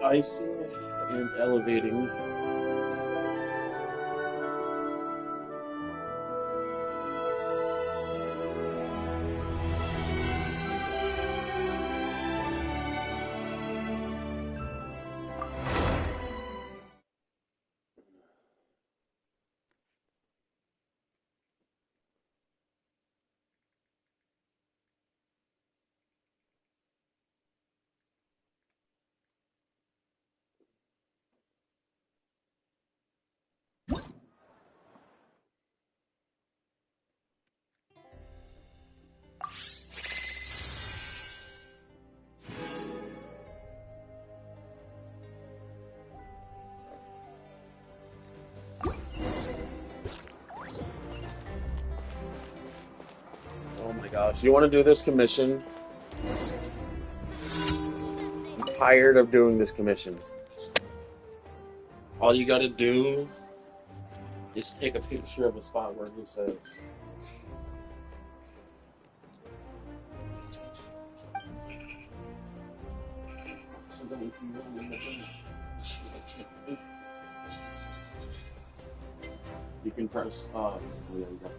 icing and elevating. Oh my gosh, you want to do this commission? I'm tired of doing this commission. All you gotta do is take a picture of a spot where he says, you can press, yeah, you got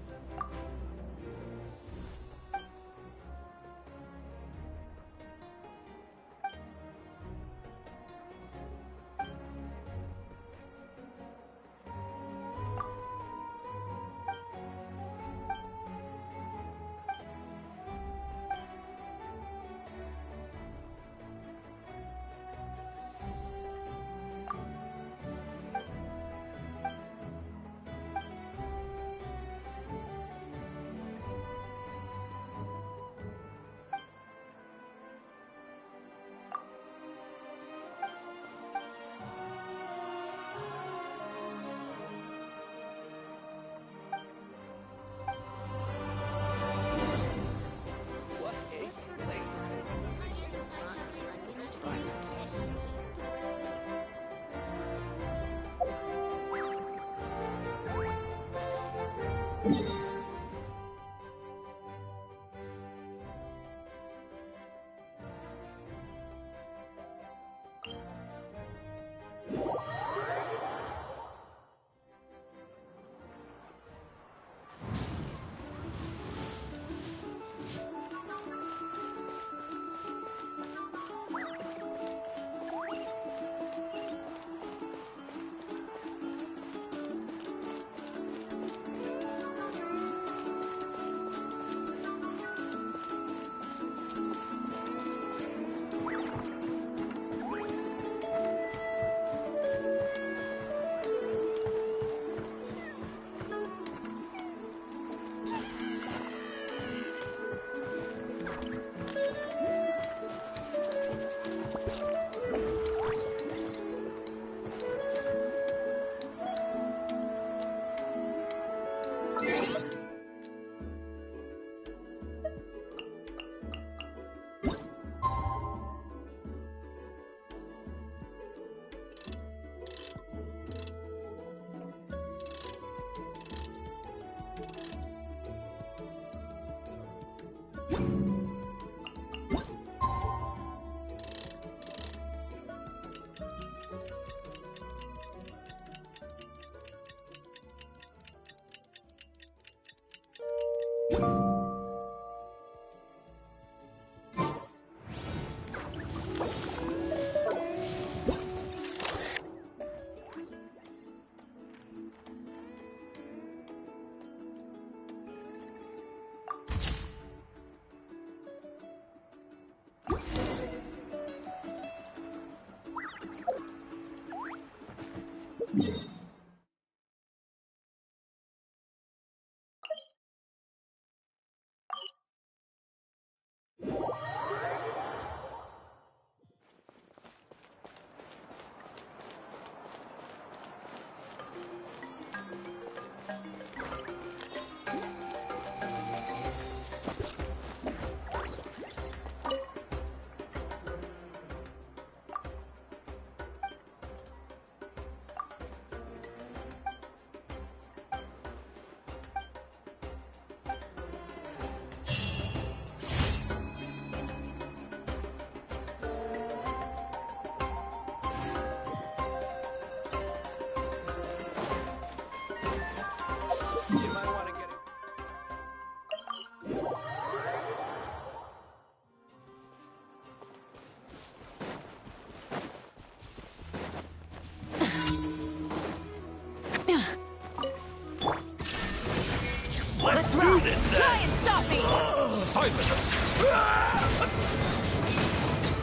Silence!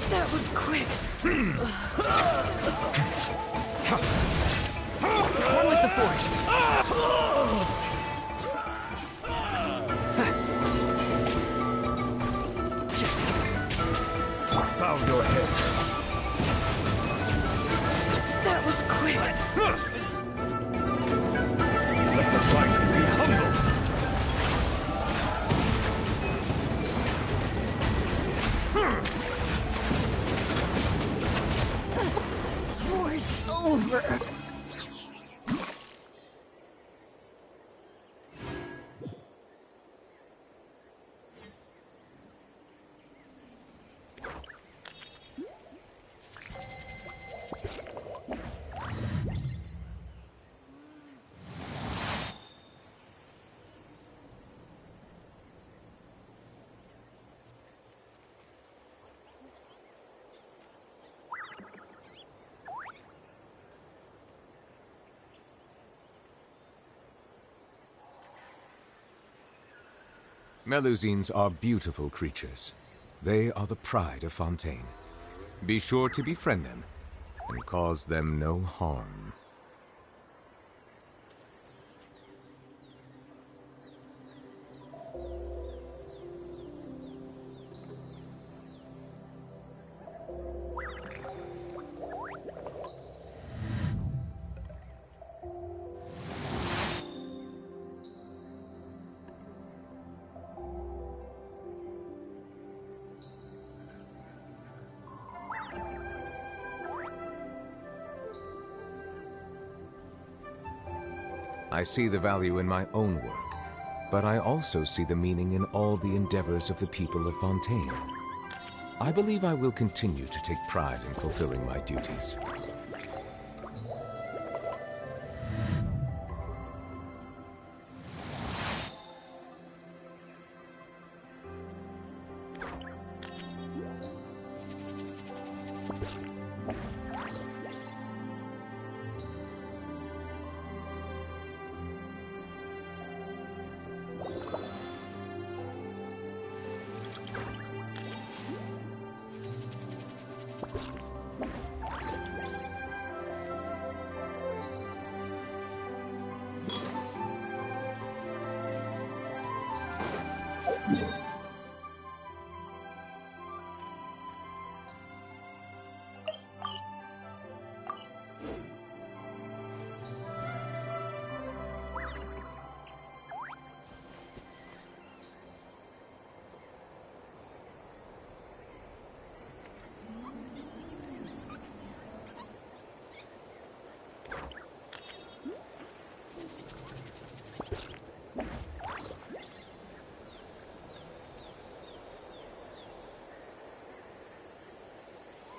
That was quick. One with the force! Bow your head. That was quick. Let the mighty be humbled. War's over. Melusines are beautiful creatures. They are the pride of Fontaine. Be sure to befriend them and cause them no harm. I see the value in my own work, but I also see the meaning in all the endeavors of the people of Fontaine. I believe I will continue to take pride in fulfilling my duties.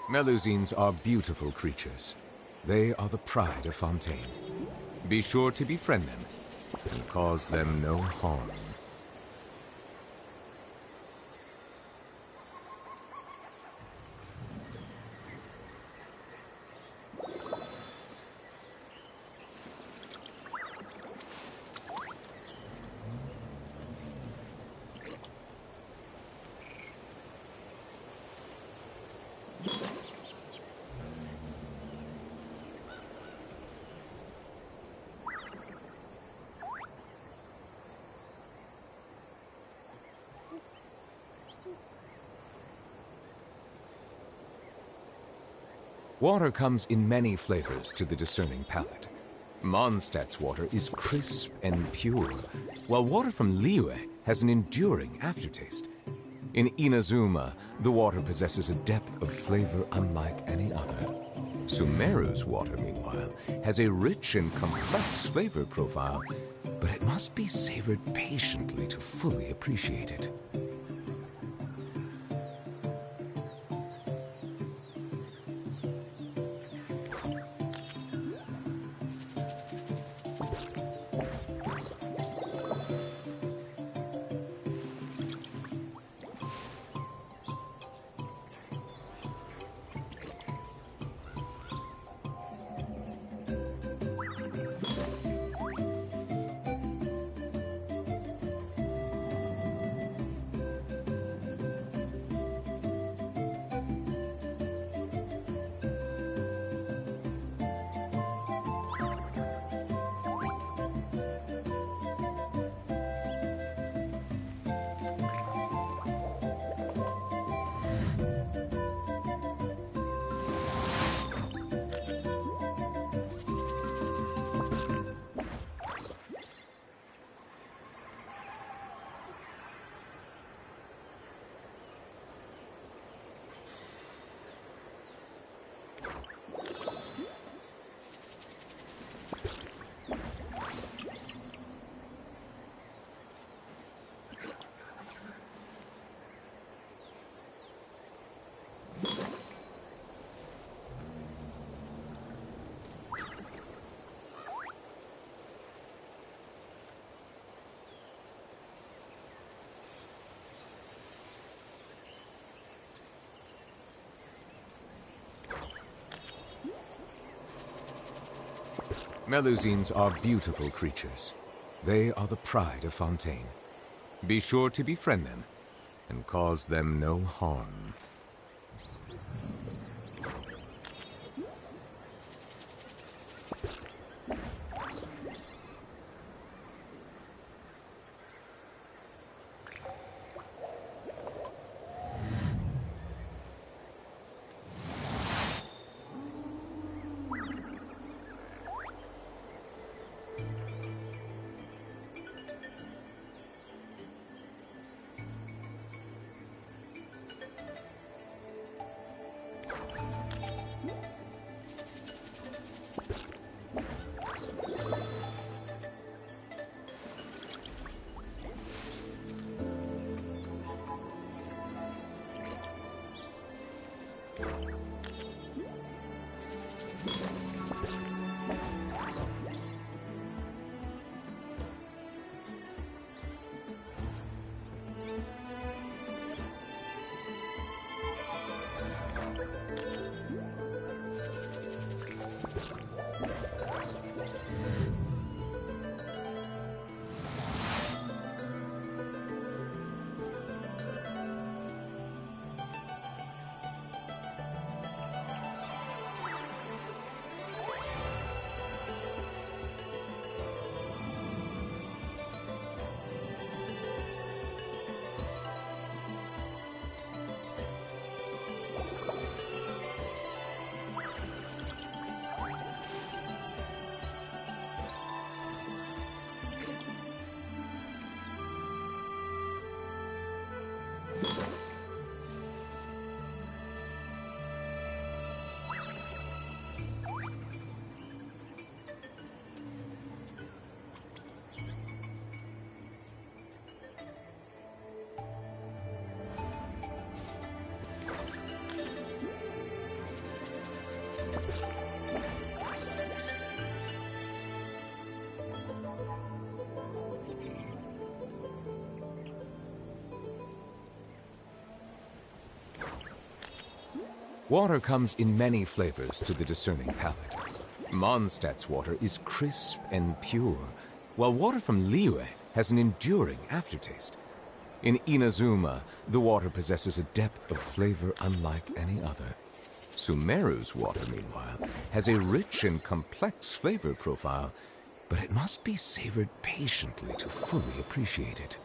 Melusines are beautiful creatures. They are the pride of Fontaine. Be sure to befriend them and cause them no harm. Water comes in many flavors to the discerning palate. Mondstadt's water is crisp and pure, while water from Liyue has an enduring aftertaste. In Inazuma, the water possesses a depth of flavor unlike any other. Sumeru's water, meanwhile, has a rich and complex flavor profile, but it must be savored patiently to fully appreciate it. Melusines are beautiful creatures. They are the pride of Fontaine. Be sure to befriend them and cause them no harm. Water comes in many flavors to the discerning palate. Mondstadt's water is crisp and pure, while water from Liyue has an enduring aftertaste. In Inazuma, the water possesses a depth of flavor unlike any other. Sumeru's water, meanwhile, has a rich and complex flavor profile, but it must be savored patiently to fully appreciate it.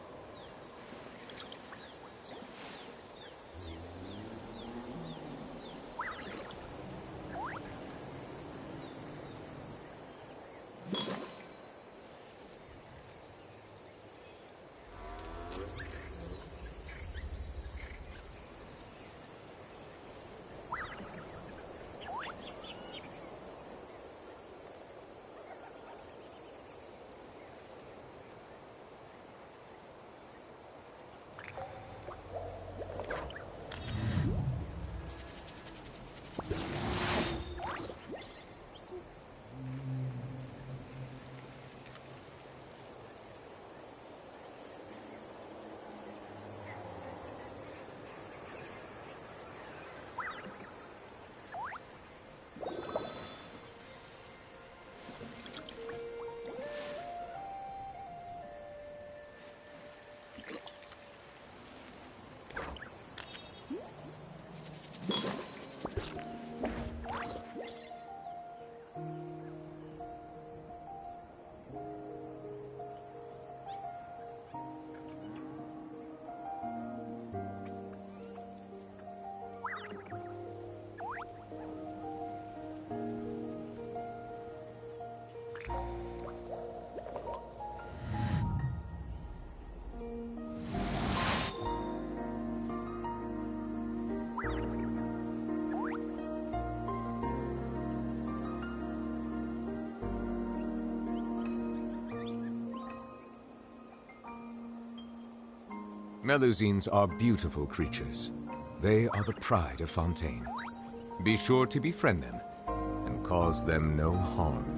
Melusines are beautiful creatures. They are the pride of Fontaine. Be sure to befriend them and cause them no harm.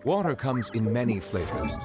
Water comes in many flavors.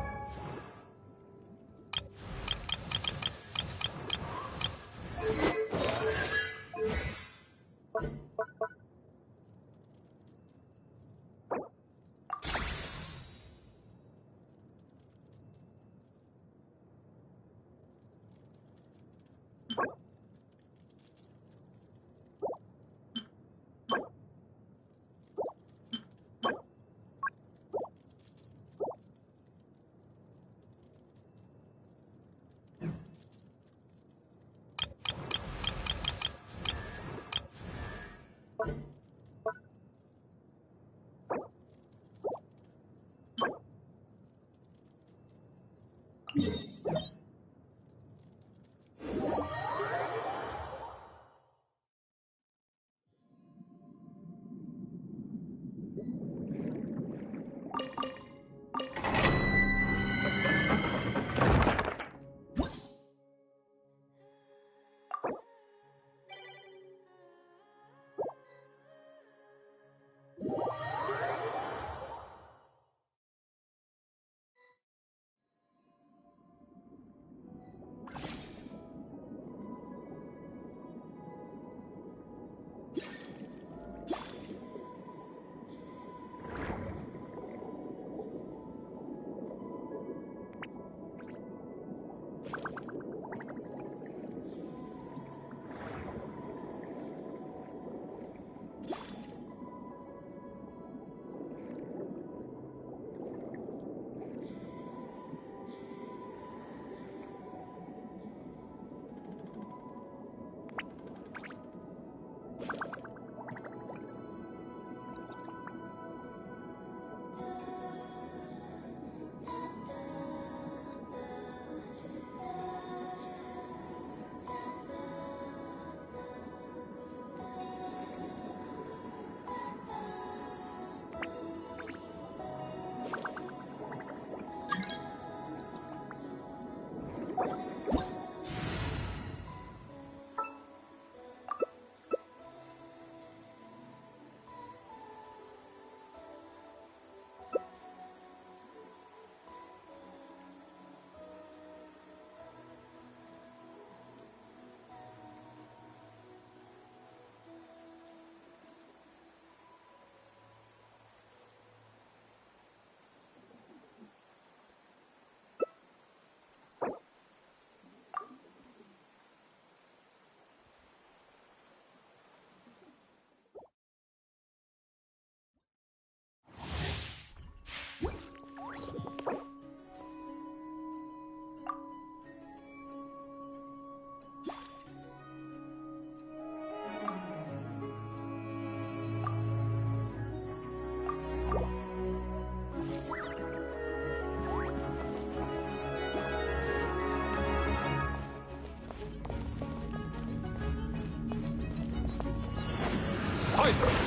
Silence!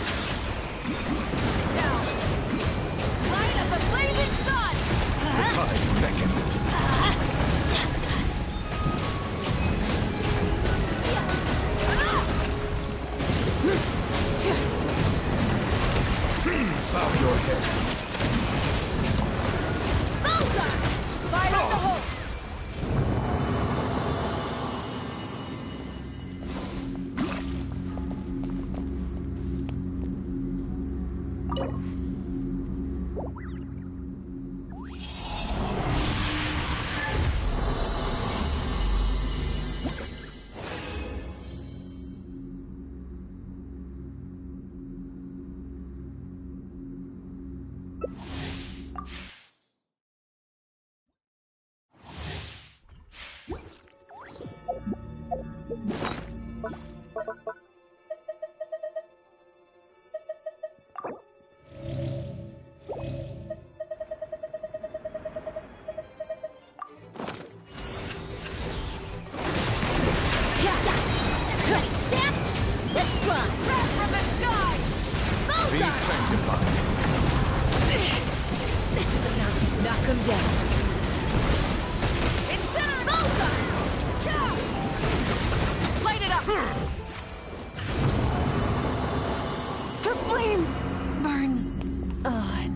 Down! Light of the blazing sun! The tides beckon. Bow your head. Bullseye! Fire up the hole! Be sanctified. This is about to knock him down. Incendiary bullseye! Light it up! The flame burns on.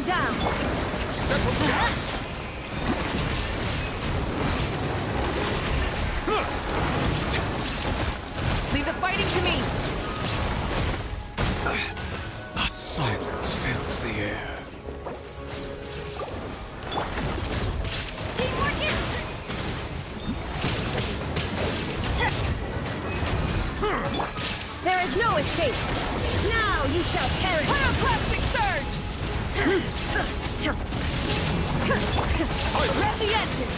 Down. Settle down. Leave the fighting to me. A silence fills the air. Teamwork is... There is no escape. Now you shall perish. Pyroclastic surge. Let the engine!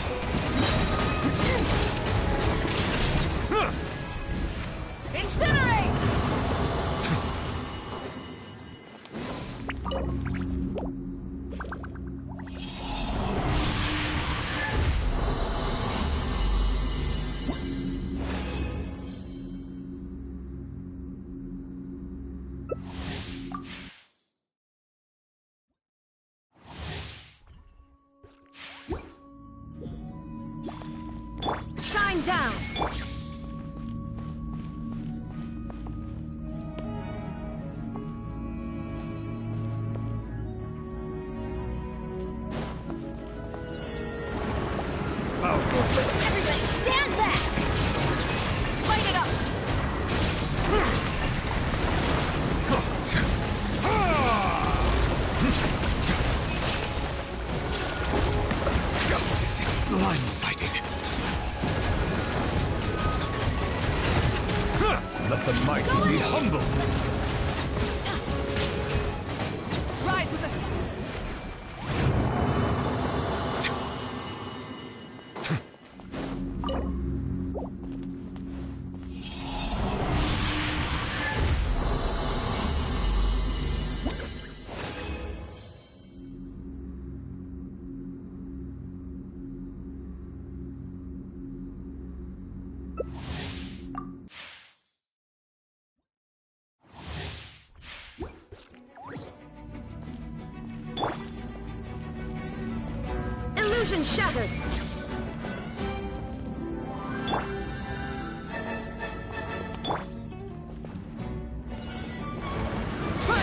Incinerate! Shine down! Everybody stand back! the mighty be humble. Rise with the illusion shattered.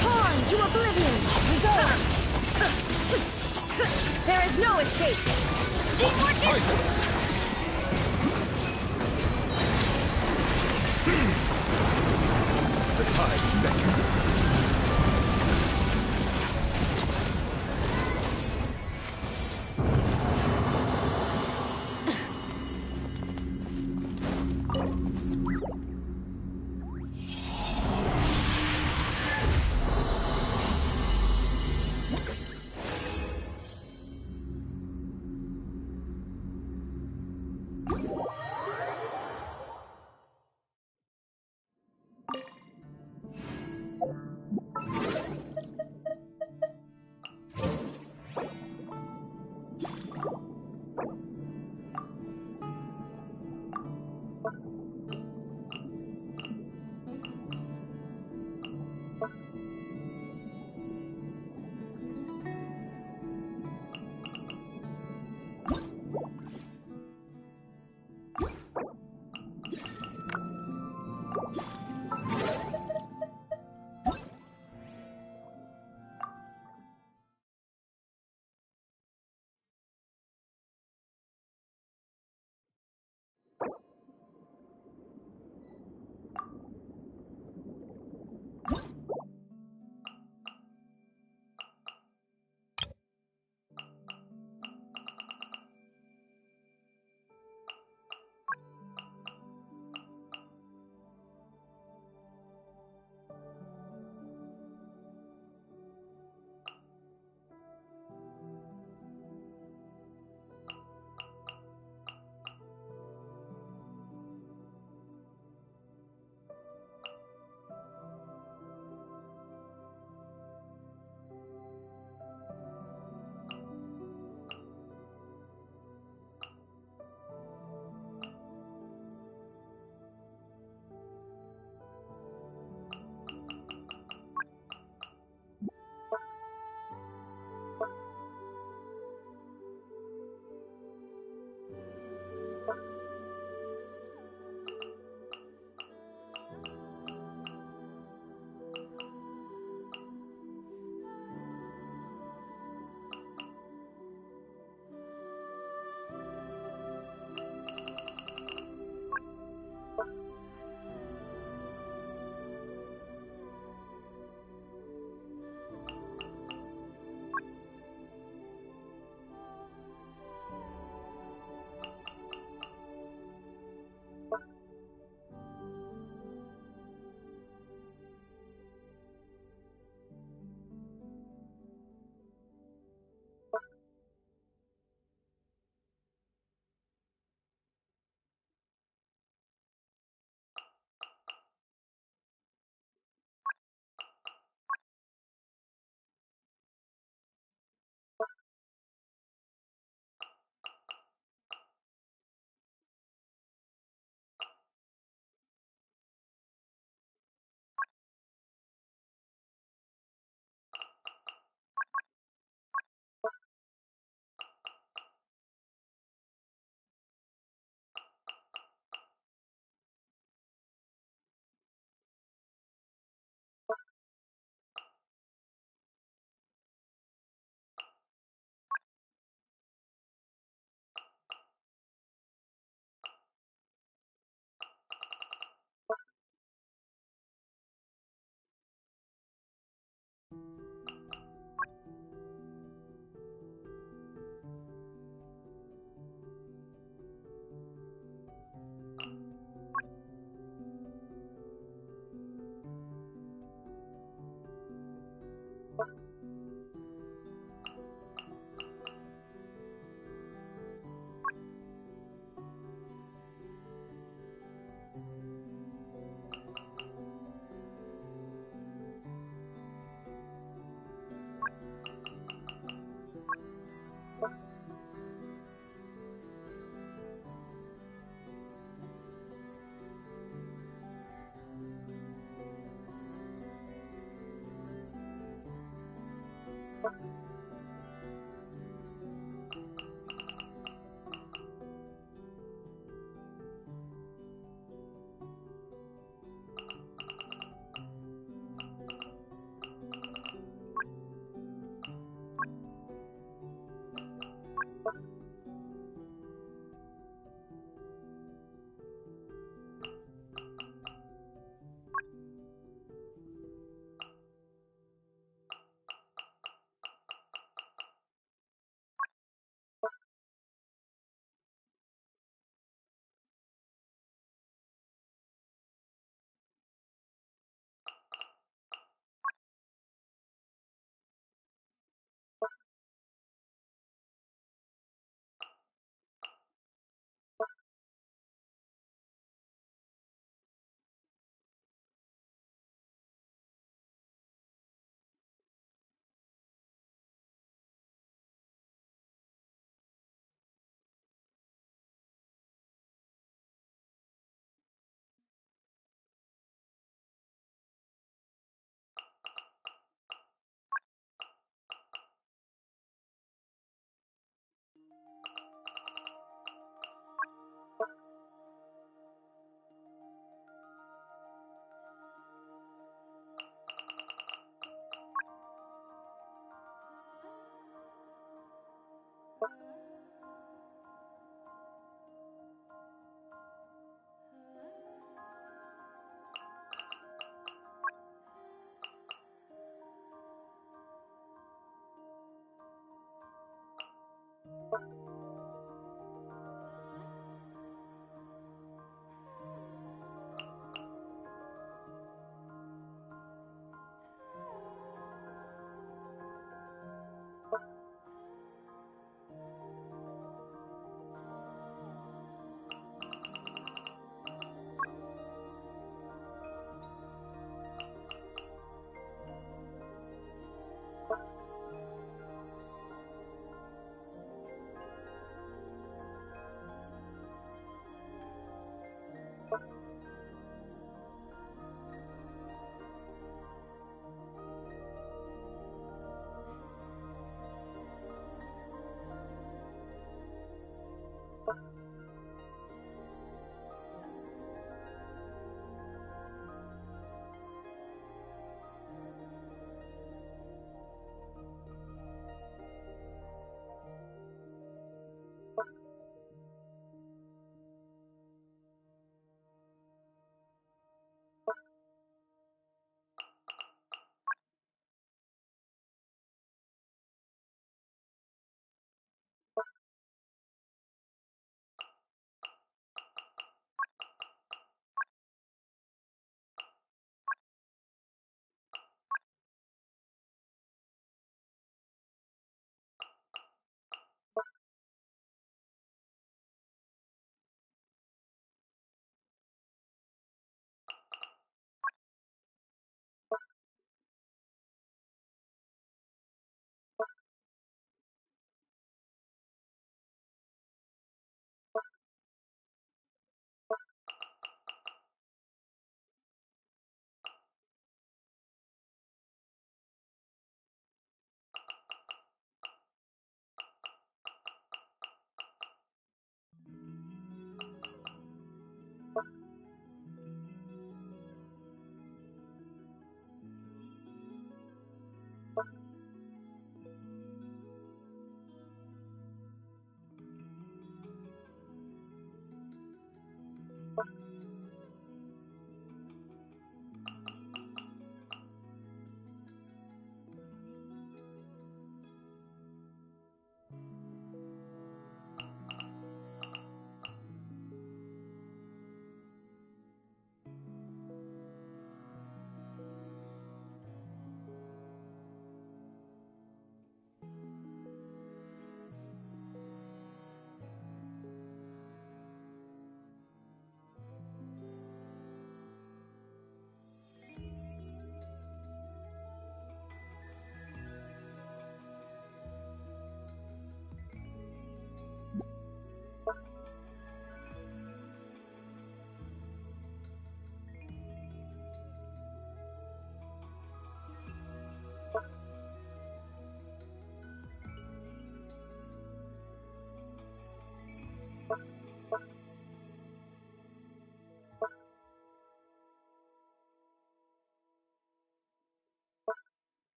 Torn to oblivion. We go. There is no escape. Silence! The tides beckon.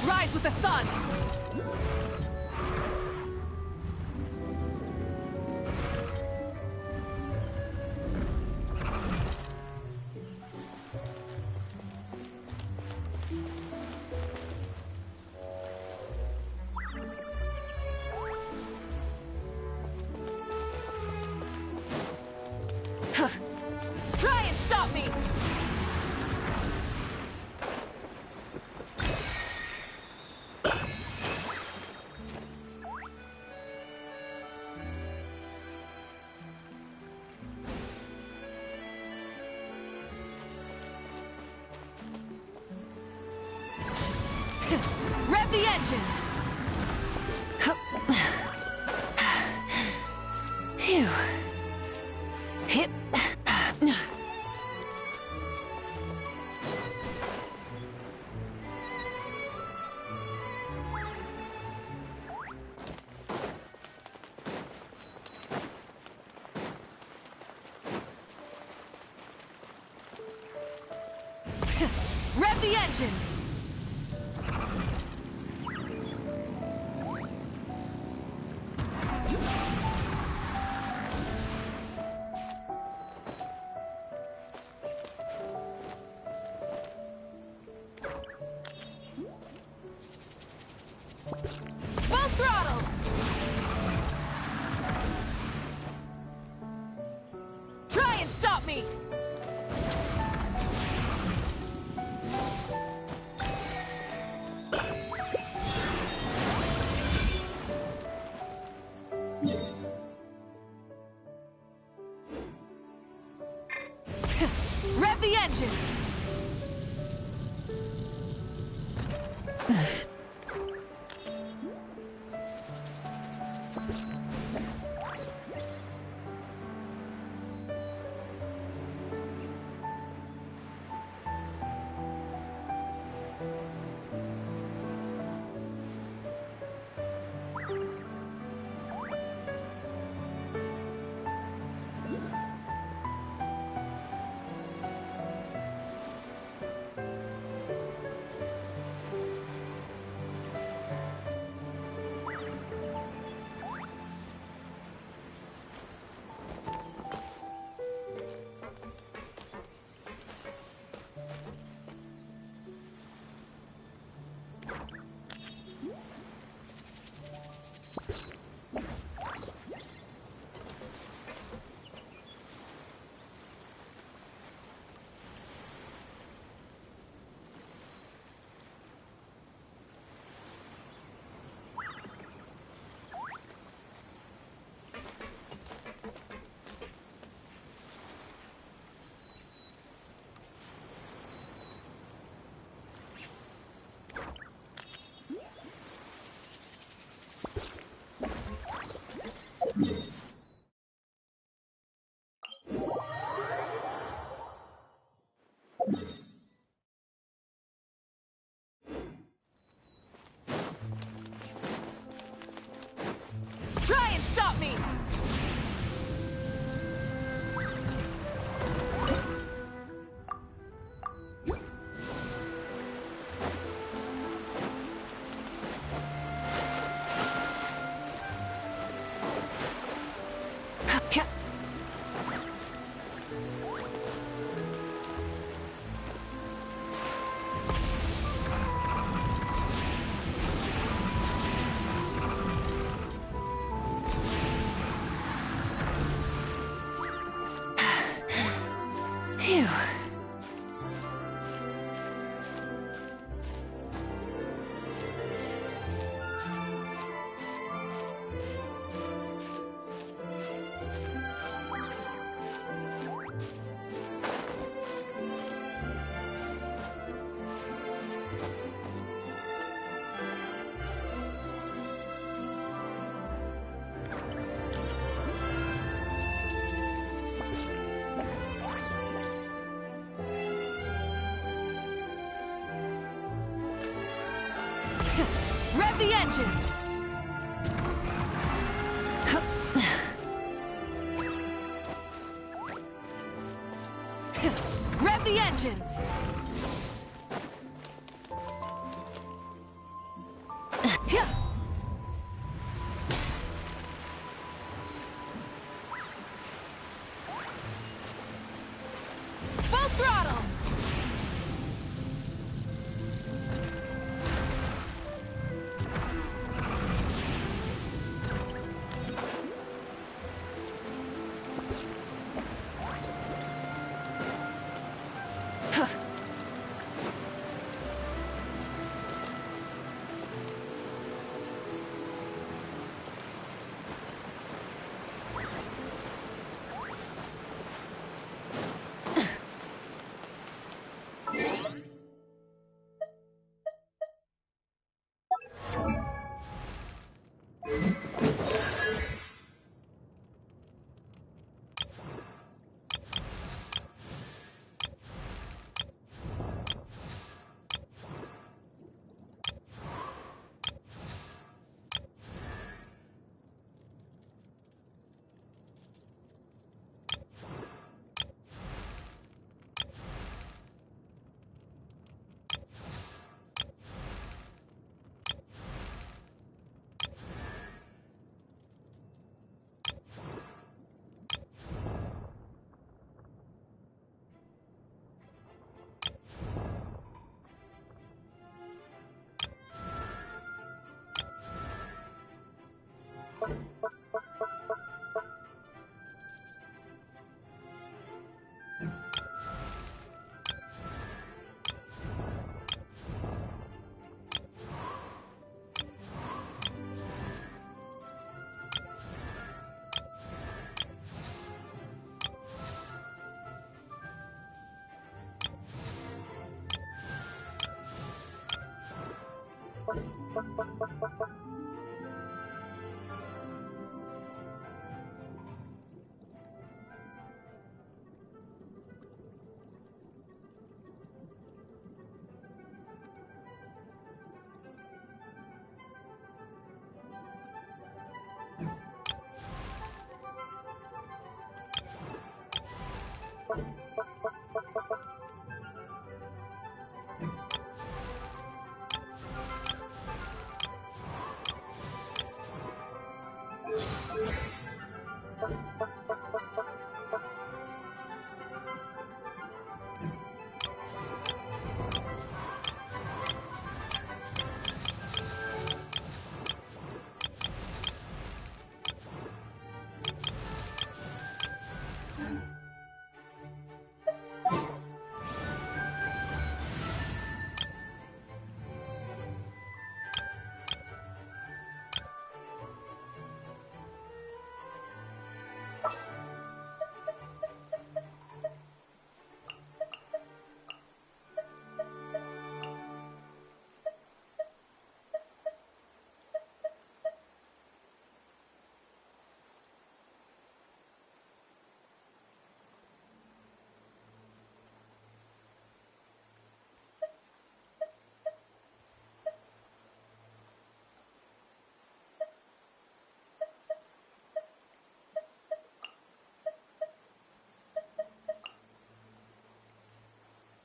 Rise with the sun! Try and stop me! Rev the engines! Phew. Hip. Rev the engines! Full throttle! Try and stop me! Rev the engines! Phew. Rev the engines! Rev the engines! Full throttle!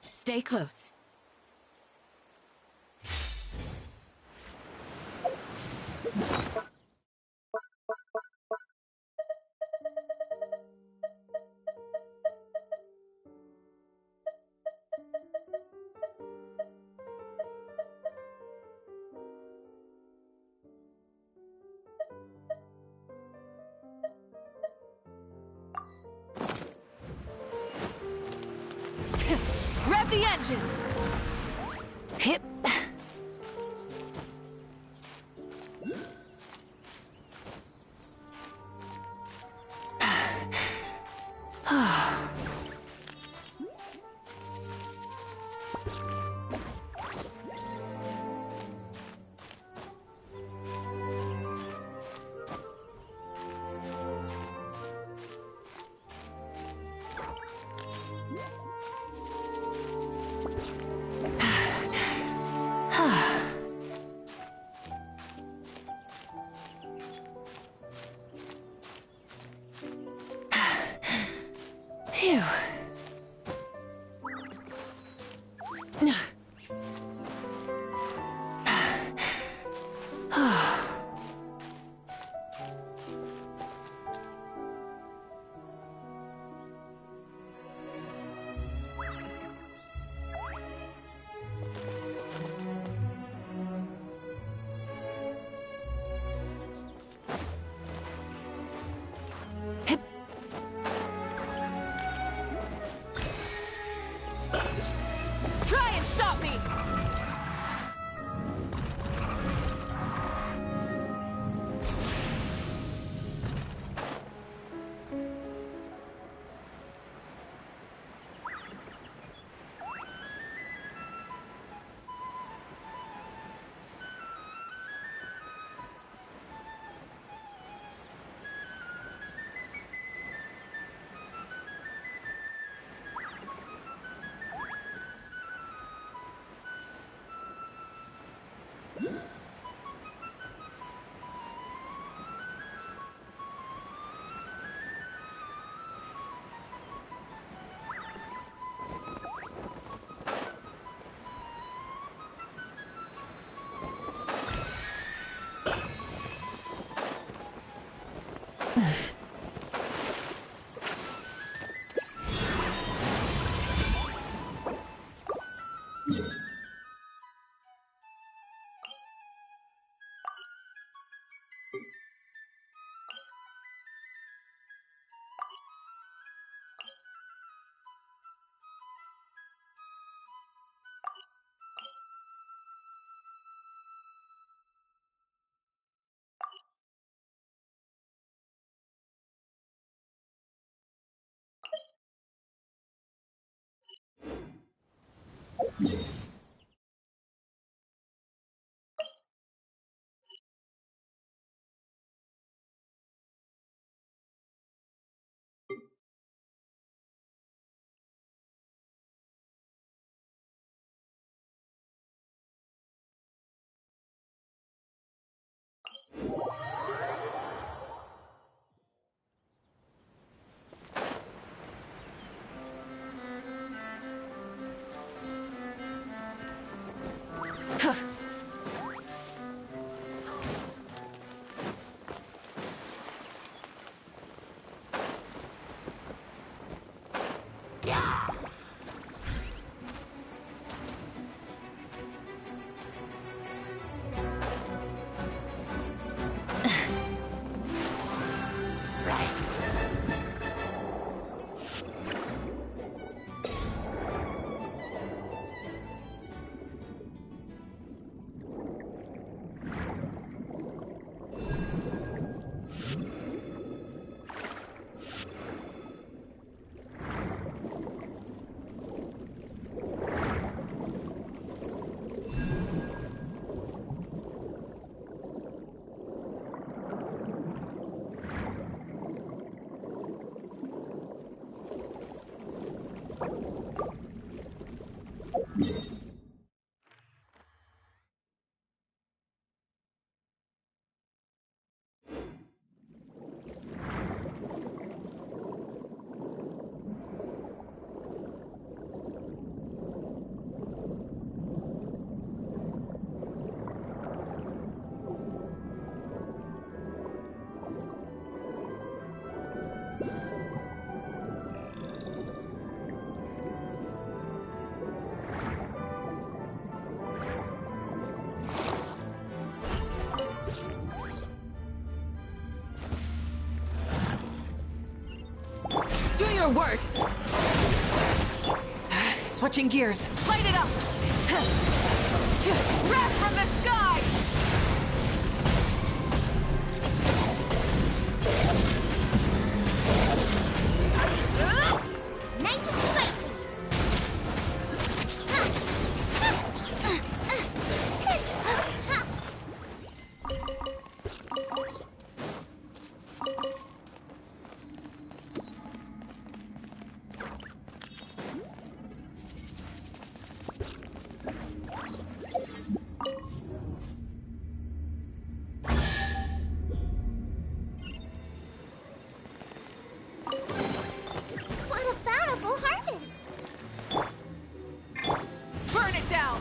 Stay close. the engines! Hip. Phew. Try and stop me! Do your worst! This Switching gears. Light it up! Wrath from the sky! Nice and spicy. What a bountiful harvest! Burn it down!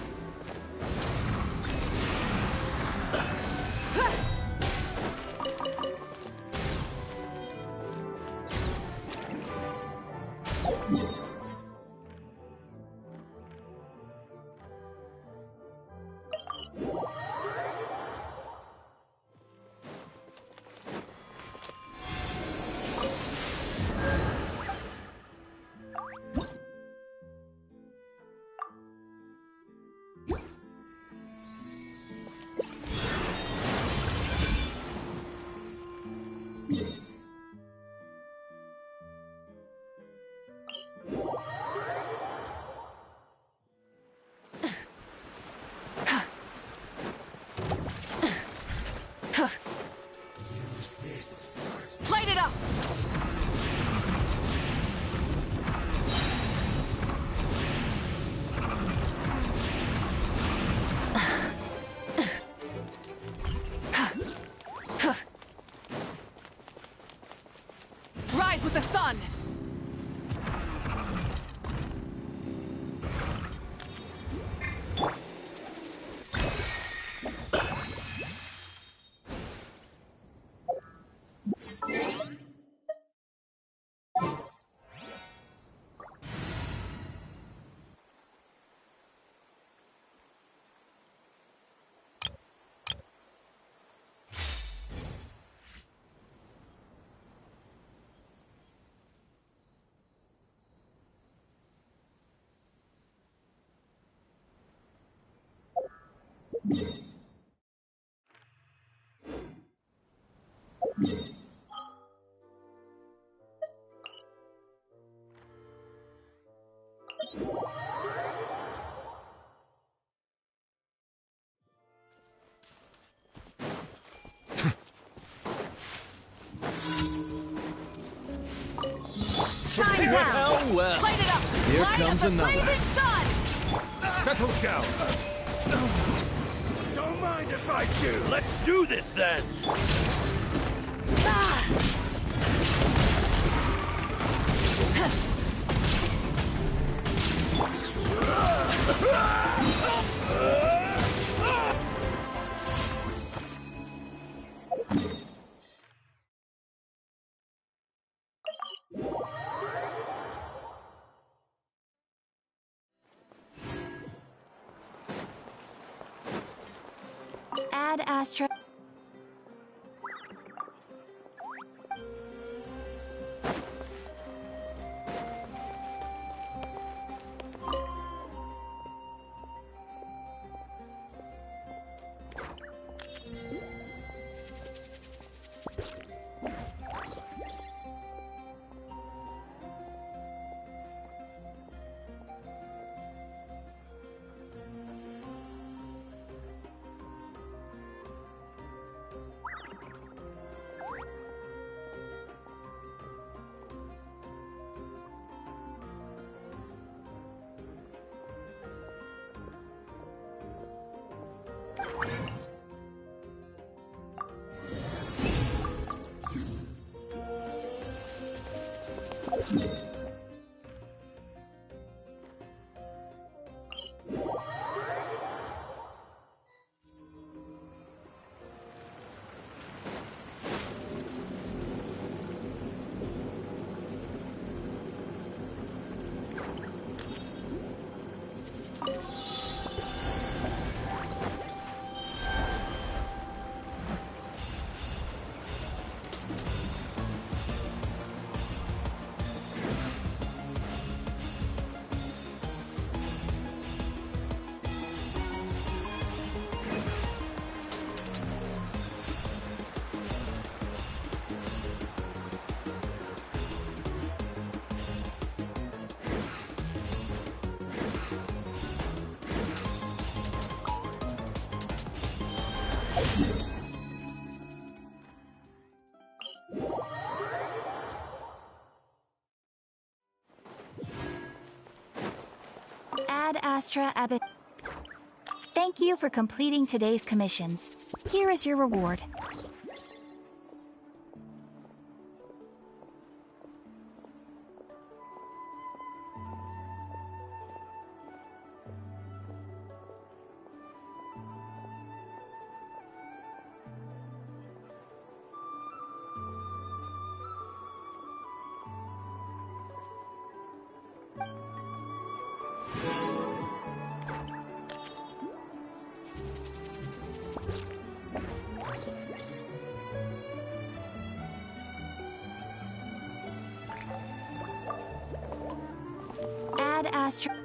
Light it up! Rise with the sun! Shine down! well. Light it up! Here Light comes up the another. blazing sun! Settle down. Don't mind if I do. Let's do this then. Add Astra. Ad Astra Abbot. Thank you for completing today's commissions. Here is your reward. Ad Astra.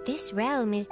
This realm is...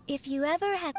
If you ever have...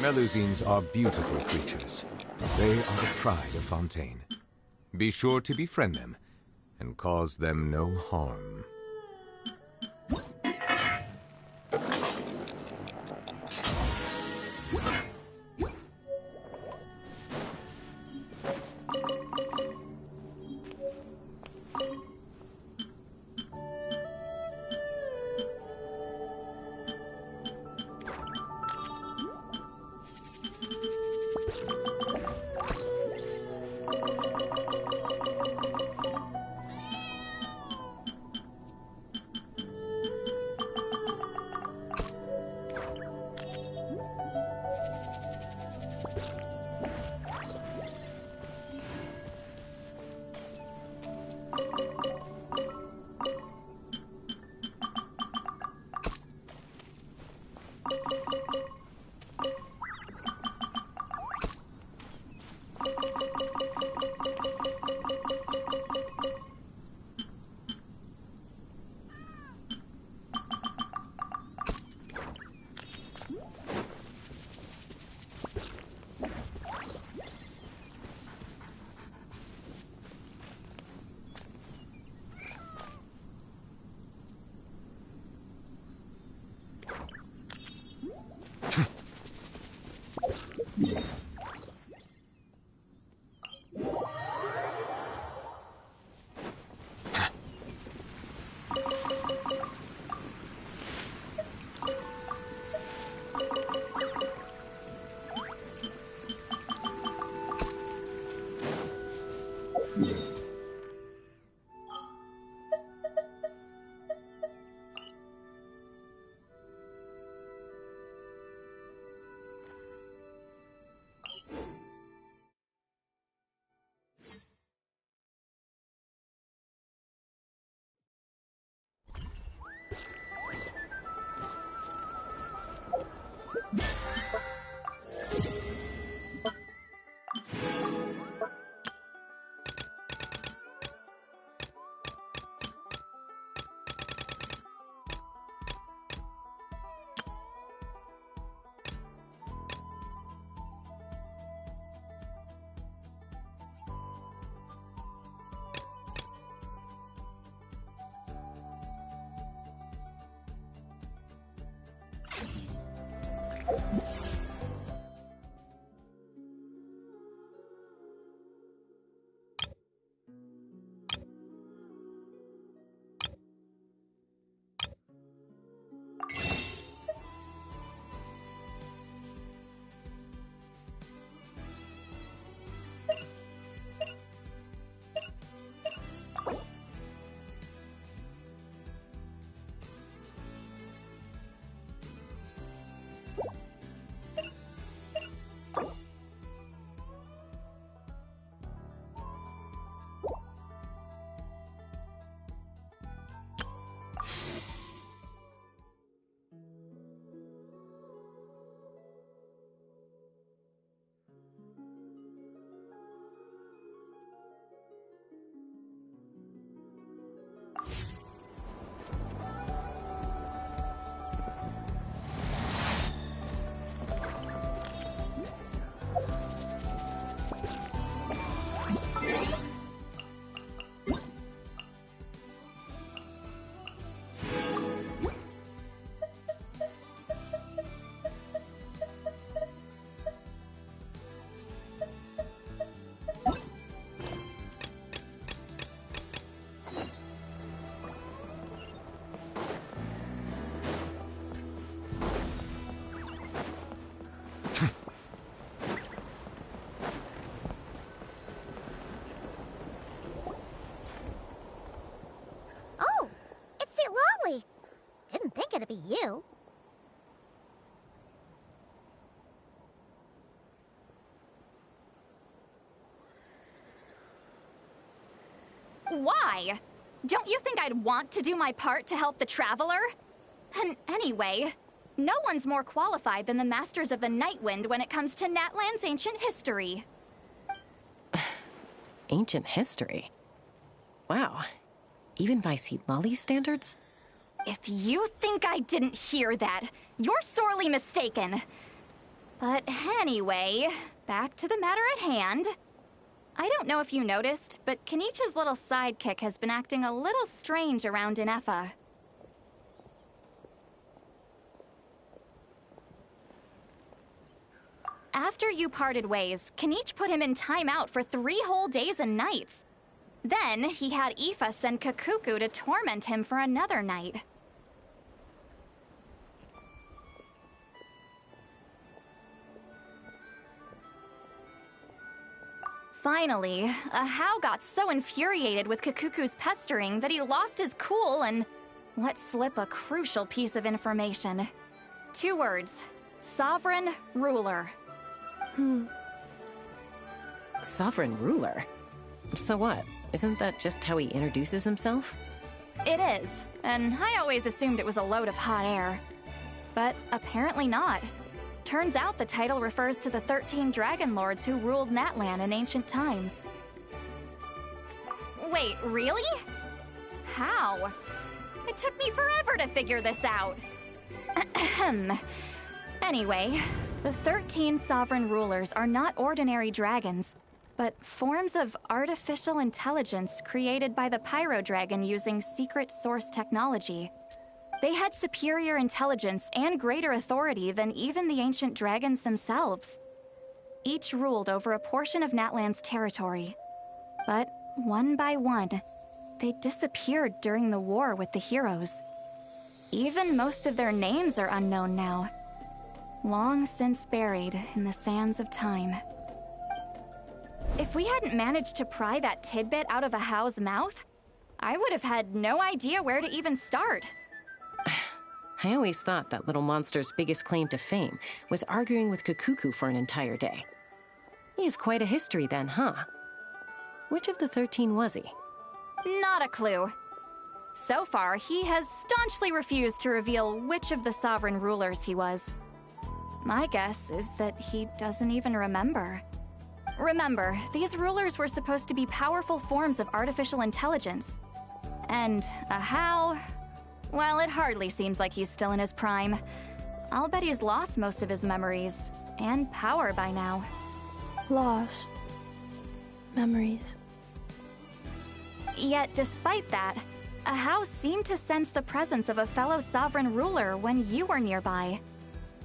Melusines are beautiful creatures. They are the pride of Fontaine. Be sure to befriend them and cause them no harm. Oh, it's St. Lolly. Didn't think it'd be you. Why? Don't you think I'd want to do my part to help the Traveler? And anyway, no one's more qualified than the Masters of the Nightwind when it comes to Natlan's ancient history. Ancient history? Wow. Even by St. Lolly's standards? If you think I didn't hear that, you're sorely mistaken. But anyway, back to the matter at hand. I don't know if you noticed, but Kenichi's little sidekick has been acting a little strange around Inefa. After you parted ways, Kenichi put him in timeout for 3 whole days and nights. Then, he had Aoife send Kakuku to torment him for another night. Finally, Ahau got so infuriated with Kakuku's pestering that he lost his cool and let slip a crucial piece of information. 2 words. Sovereign Ruler. Sovereign ruler? So what? Isn't that just how he introduces himself? It is, and I always assumed it was a load of hot air. But apparently not. Turns out the title refers to the 13 Dragon Lords who ruled Natlan in ancient times. Wait, really? How? It took me forever to figure this out. Ahem. Anyway, the 13 sovereign rulers are not ordinary dragons, but forms of artificial intelligence created by the Pyro Dragon using secret source technology. They had superior intelligence and greater authority than even the ancient dragons themselves. Each ruled over a portion of Natlan's territory. But one by one, they disappeared during the war with the heroes. Even most of their names are unknown now. Long since buried in the sands of time. If we hadn't managed to pry that tidbit out of Ahau's mouth, I would have had no idea where to even start. I always thought that little monster's biggest claim to fame was arguing with Kakuku for an entire day. He has quite a history then, huh? Which of the 13 was he? Not a clue. So far, he has staunchly refused to reveal which of the sovereign rulers he was. My guess is that he doesn't even remember. Remember, these rulers were supposed to be powerful forms of artificial intelligence. And Ahau... well, it hardly seems like he's still in his prime. I'll bet he's lost most of his memories and power by now. Lost memories. Yet, despite that, Ahau seemed to sense the presence of a fellow sovereign ruler when you were nearby.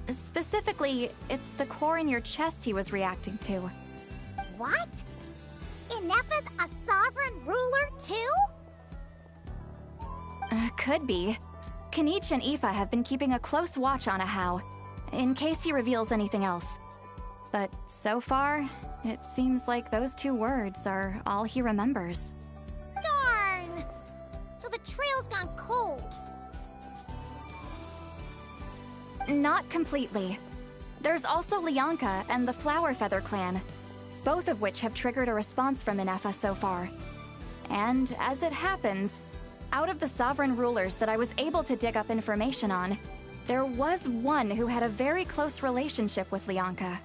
Specifically, it's the core in your chest he was reacting to. What? Inefa's a sovereign ruler too? Could be. Kenichi and Aoife have been keeping a close watch on Ahau, in case he reveals anything else. But so far, it seems like those 2 words are all he remembers. Darn! So the trail's gone cold. Not completely. There's also Lianka and the Flower Feather clan, both of which have triggered a response from Inefa so far. And as it happens, out of the sovereign rulers that I was able to dig up information on, there was one who had a very close relationship with Lianka.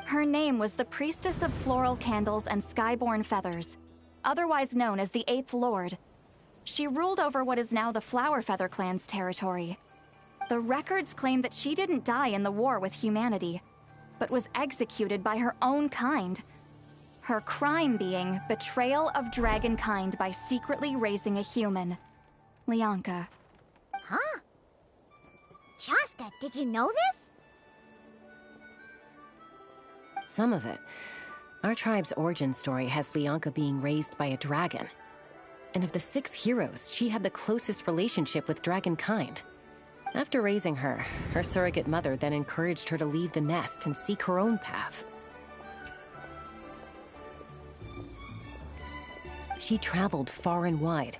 Her name was the Priestess of Floral Candles and Skyborn Feathers, otherwise known as the 8th Lord. She ruled over what is now the Flower Feather clan's territory. The records claim that she didn't die in the war with humanity, but was executed by her own kind. Her crime being betrayal of dragonkind by secretly raising a human. Lianka. Huh? Shasta, did you know this? Some of it. Our tribe's origin story has Lianka being raised by a dragon. And of the 6 heroes, she had the closest relationship with dragonkind. After raising her, her surrogate mother then encouraged her to leave the nest and seek her own path. She traveled far and wide,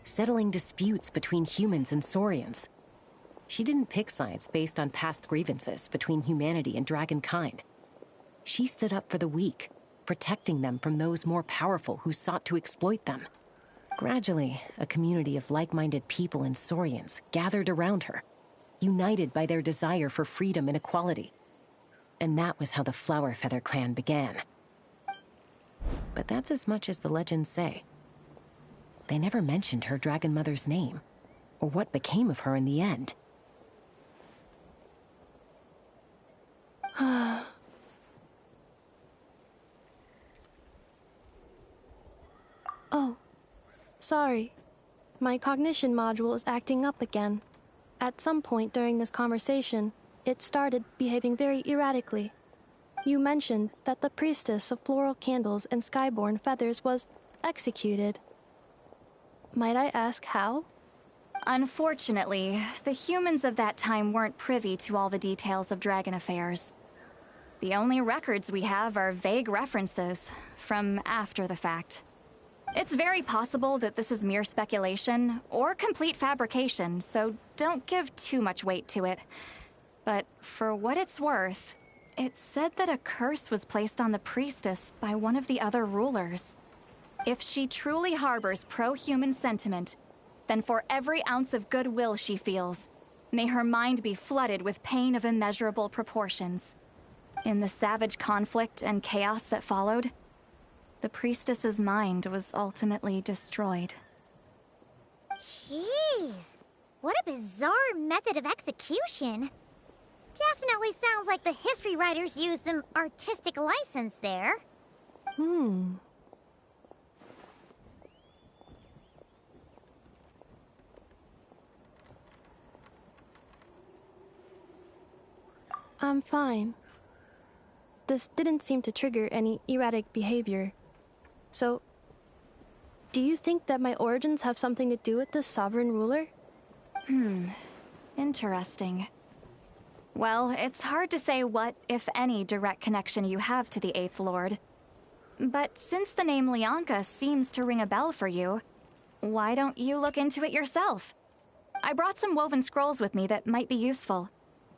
settling disputes between humans and Saurians. She didn't pick sides based on past grievances between humanity and dragonkind. She stood up for the weak, protecting them from those more powerful who sought to exploit them. Gradually, a community of like-minded people and Saurians gathered around her, united by their desire for freedom and equality. And that was how the Flower Feather clan began. But that's as much as the legends say. They never mentioned her dragon mother's name, or what became of her in the end. Oh, sorry. My cognition module is acting up again. At some point during this conversation, it started behaving very erratically. You mentioned that the priestess of floral candles and skyborn feathers was executed. Might I ask how? Unfortunately, the humans of that time weren't privy to all the details of dragon affairs. The only records we have are vague references from after the fact. It's very possible that this is mere speculation or complete fabrication, so don't give too much weight to it. But for what it's worth, it's said that a curse was placed on the priestess by one of the other rulers. If she truly harbors pro-human sentiment, then for every ounce of goodwill she feels, may her mind be flooded with pain of immeasurable proportions. In the savage conflict and chaos that followed, the priestess's mind was ultimately destroyed. Jeez, what a bizarre method of execution. Definitely sounds like the history writers used some artistic license there. I'm fine. This didn't seem to trigger any erratic behavior. So, do you think that my origins have something to do with this sovereign ruler? Interesting. Well, it's hard to say what, if any, direct connection you have to the Eighth Lord. But since the name Lianka seems to ring a bell for you, why don't you look into it yourself? I brought some woven scrolls with me that might be useful.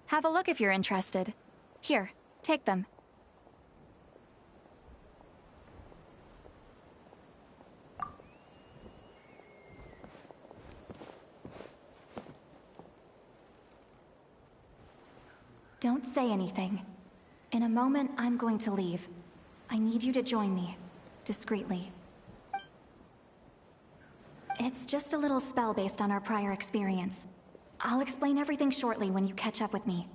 Have a look if you're interested. Here, take them. Don't say anything. In a moment, I'm going to leave. I need you to join me, discreetly. It's just a little spell based on our prior experience. I'll explain everything shortly when you catch up with me.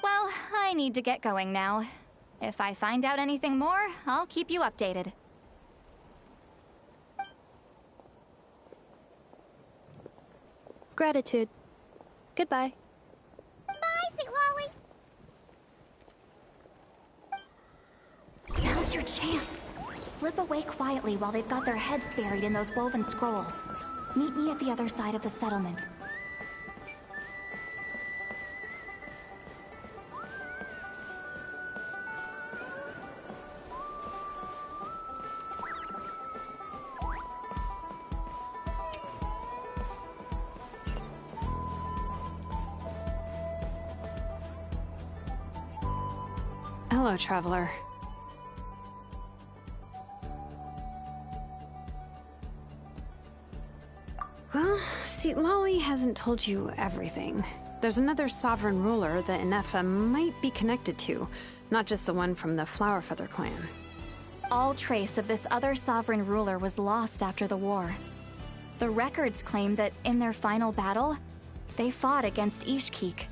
Well, I need to get going now. If I find out anything more, I'll keep you updated. Gratitude. Goodbye. Bye, St. Lolly. Now's your chance. Slip away quietly while they've got their heads buried in those woven scrolls. Meet me at the other side of the settlement. Hello, traveler. Well, see, Lolly hasn't told you everything. There's another sovereign ruler that Inefa might be connected to, not just the one from the Flowerfeather clan. All trace of this other sovereign ruler was lost after the war. The records claim that in their final battle, they fought against Ishkik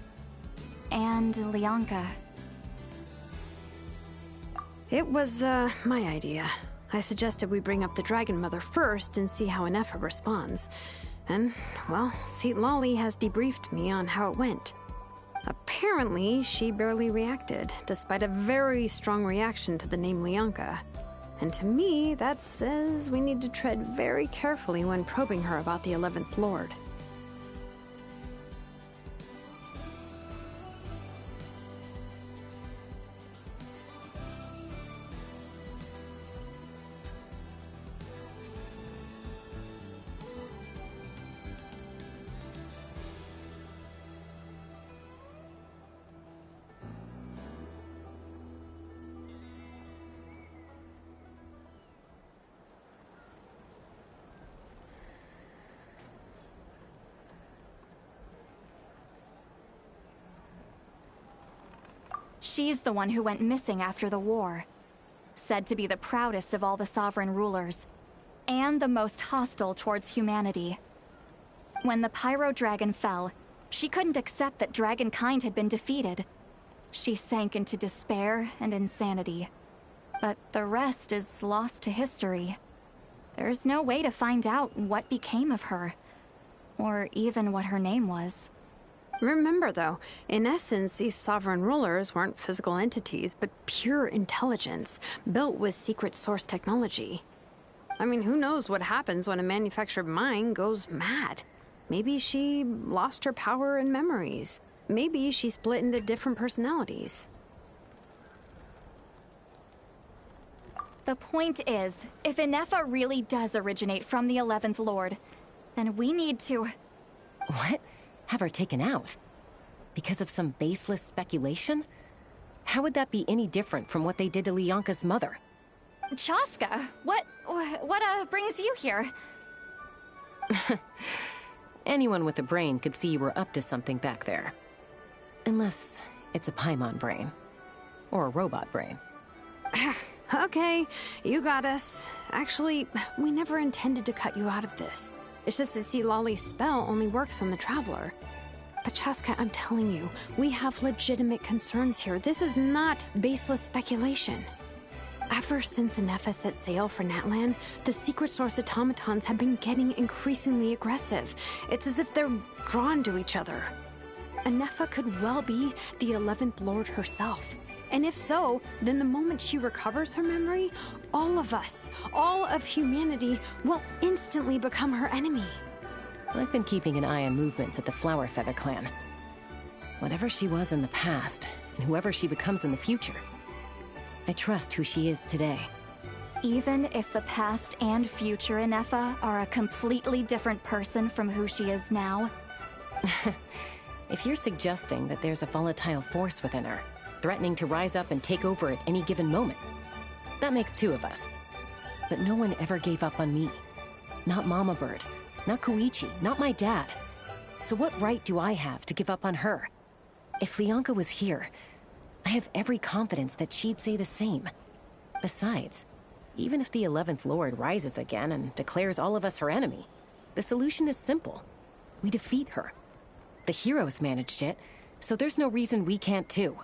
and Lianka. It was, my idea. I suggested we bring up the Dragon Mother first and see how Inefa responds. And, well, Seat Lolly has debriefed me on how it went. Apparently, she barely reacted, despite a very strong reaction to the name Lianka. And to me, that says we need to tread very carefully when probing her about the 11th Lord. She's the one who went missing after the war. Said to be the proudest of all the sovereign rulers, and the most hostile towards humanity. When the Pyro Dragon fell, she couldn't accept that dragonkind had been defeated. She sank into despair and insanity. But the rest is lost to history. There's no way to find out what became of her, or even what her name was. Remember, though, in essence, these sovereign rulers weren't physical entities, but pure intelligence, built with secret source technology. I mean, who knows what happens when a manufactured mind goes mad? Maybe she lost her power and memories. Maybe she split into different personalities. The point is, if Inefa really does originate from the 11th Lord, then we need to... What? Have her taken out? Because of some baseless speculation? How would that be any different from what they did to Lyanka's mother? Chaska, what brings you here? Anyone with a brain could see you were up to something back there. Unless it's a Paimon brain. Or a robot brain. Okay, you got us. Actually, we never intended to cut you out of this. It's just that see, Lolly's spell only works on the Traveler. But Chaska, I'm telling you, we have legitimate concerns here. This is not baseless speculation. Ever since Inefa set sail for Natlan, the secret source automatons have been getting increasingly aggressive. It's as if they're drawn to each other. Inefa could well be the 11th Lord herself. And if so, then the moment she recovers her memory, all of us, all of humanity, will instantly become her enemy. I've been keeping an eye on movements at the Flower Feather clan. Whatever she was in the past, and whoever she becomes in the future, I trust who she is today. Even if the past and future Inefa are a completely different person from who she is now? If you're suggesting that there's a volatile force within her, threatening to rise up and take over at any given moment, that makes two of us. But no one ever gave up on me. Not Mama Bird, not Koichi, not my dad. So what right do I have to give up on her? If Lyanka was here, I have every confidence that she'd say the same. Besides, even if the 11th Lord rises again and declares all of us her enemy, the solution is simple. We defeat her. The heroes managed it, so there's no reason we can't too.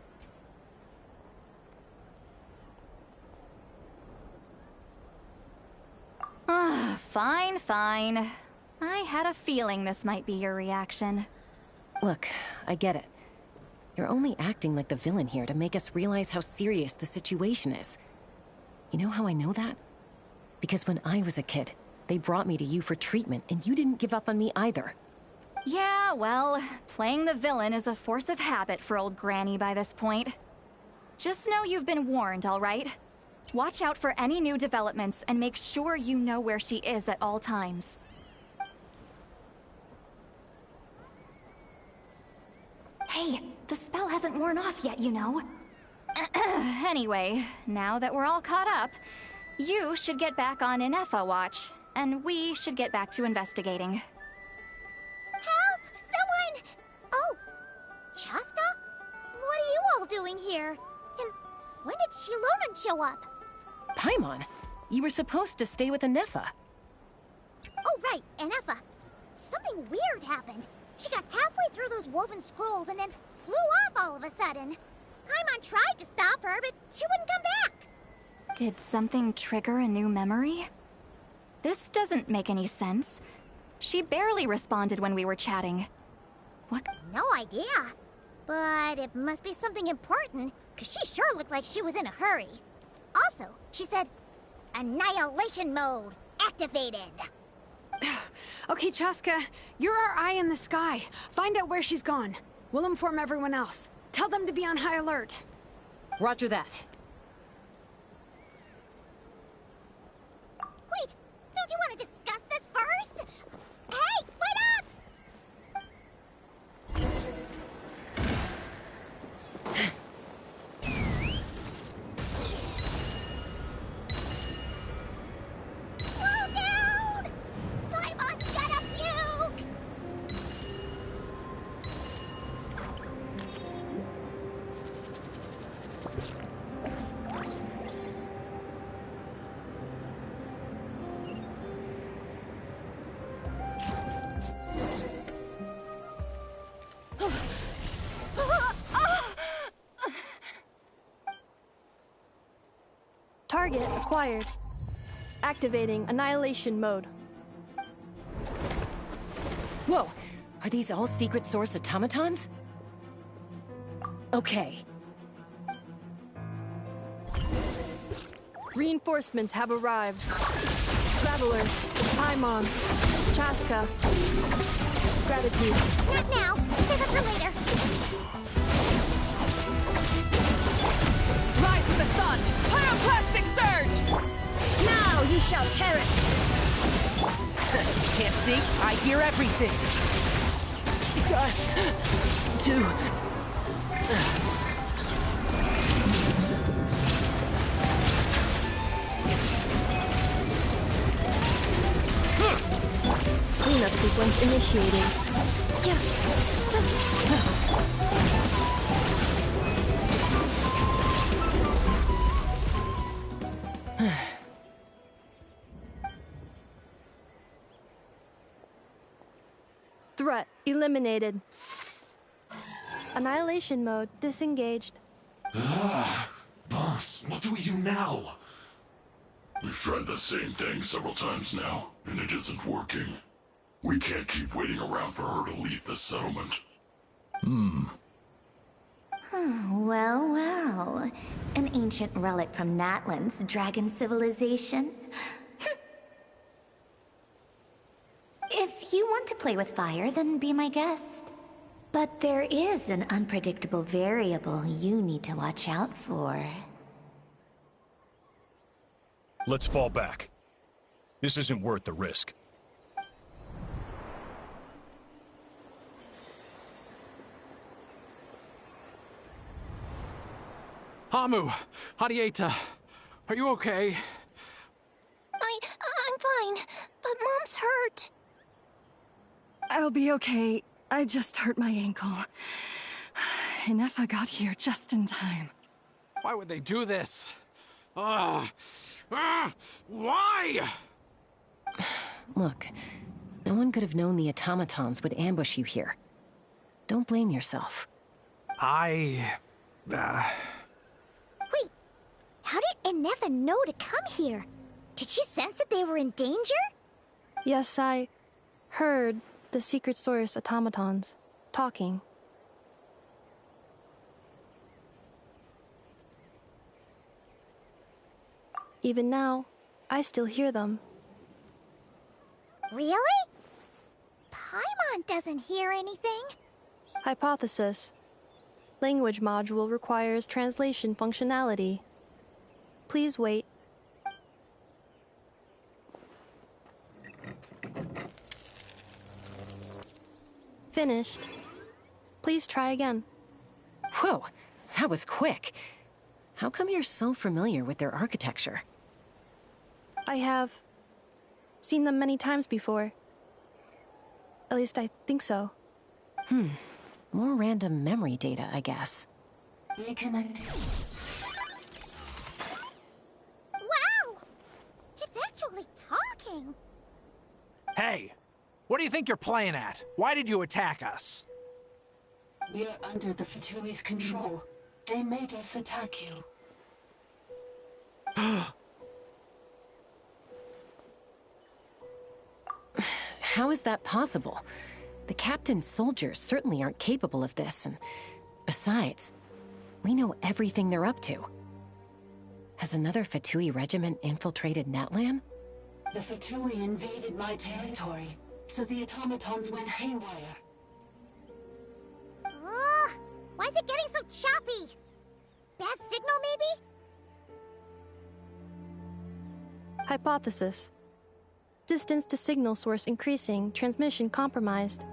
Fine, fine. I had a feeling this might be your reaction. Look, I get it. You're only acting like the villain here to make us realize how serious the situation is. You know how I know that? Because when I was a kid, they brought me to you for treatment, and you didn't give up on me either. Yeah, well, playing the villain is a force of habit for old Granny by this point. Just know you've been warned, all right? Watch out for any new developments and make sure you know where she is at all times. Hey, the spell hasn't worn off yet, you know. Anyway, now that we're all caught up, you should get back on Inefa watch, and we should get back to investigating. Help! Someone! Oh, Chaska? What are you all doing here? And when did Shilonan show up? Paimon, you were supposed to stay with Inefa. Oh, right, Inefa. Something weird happened. She got halfway through those woven scrolls and then flew off all of a sudden. Paimon tried to stop her, but she wouldn't come back. Did something trigger a new memory? This doesn't make any sense. She barely responded when we were chatting. What? No idea. But it must be something important, because she sure looked like she was in a hurry. Also, she said, annihilation mode activated. Okay, Chaska, you're our eye in the sky. Find out where she's gone. We'll inform everyone else. Tell them to be on high alert. Roger that. Wait, don't you want to discuss this first? Hey, wait up! Slow down! Paimon's got a puke! Target acquired. Activating Annihilation Mode. Whoa! Are these all secret source automatons? Okay. Reinforcements have arrived. Traveler, Paimon, Chaska. Gratitude. Not now. Save it for later. Rise with the sun! Pyroclastic surge! Now you shall perish! Can't see? I hear everything. Just to... Cleanup sequence initiating. Threat eliminated. Annihilation mode disengaged. Boss, what do we do now? We've tried the same thing several times now, and it isn't working. We can't keep waiting around for her to leave the settlement. Well, well. An ancient relic from Natlan's dragon civilization. If you want to play with fire, then be my guest. But there is an unpredictable variable you need to watch out for. Let's fall back. This isn't worth the risk. Hamu! Hadieta! Are you okay? I'm fine, but Mom's hurt. I'll be okay. I just hurt my ankle. Inefa got here just in time. Why would they do this? Why? Look, no one could have known the automatons would ambush you here. Don't blame yourself. Wait, how did Inefa know to come here? Did she sense that they were in danger? Yes, I heard the secret source automatons talking. Even now, I still hear them. Really? Paimon doesn't hear anything. Hypothesis. Language module requires translation functionality. Please wait. Finished. Please try again. Whoa, that was quick. How come you're so familiar with their architecture? I have seen them many times before. At least I think so. More random memory data, I guess. Wow! It's actually talking! Hey! What do you think you're playing at? Why did you attack us? We're under the Fatui's control. They made us attack you. How is that possible? The captain's soldiers certainly aren't capable of this, and besides, we know everything they're up to. Has another Fatui regiment infiltrated Natlan? The Fatui invaded my territory, so the automatons went haywire. Why is it getting so choppy? Bad signal, maybe? Hypothesis. Distance to signal source increasing, transmission compromised.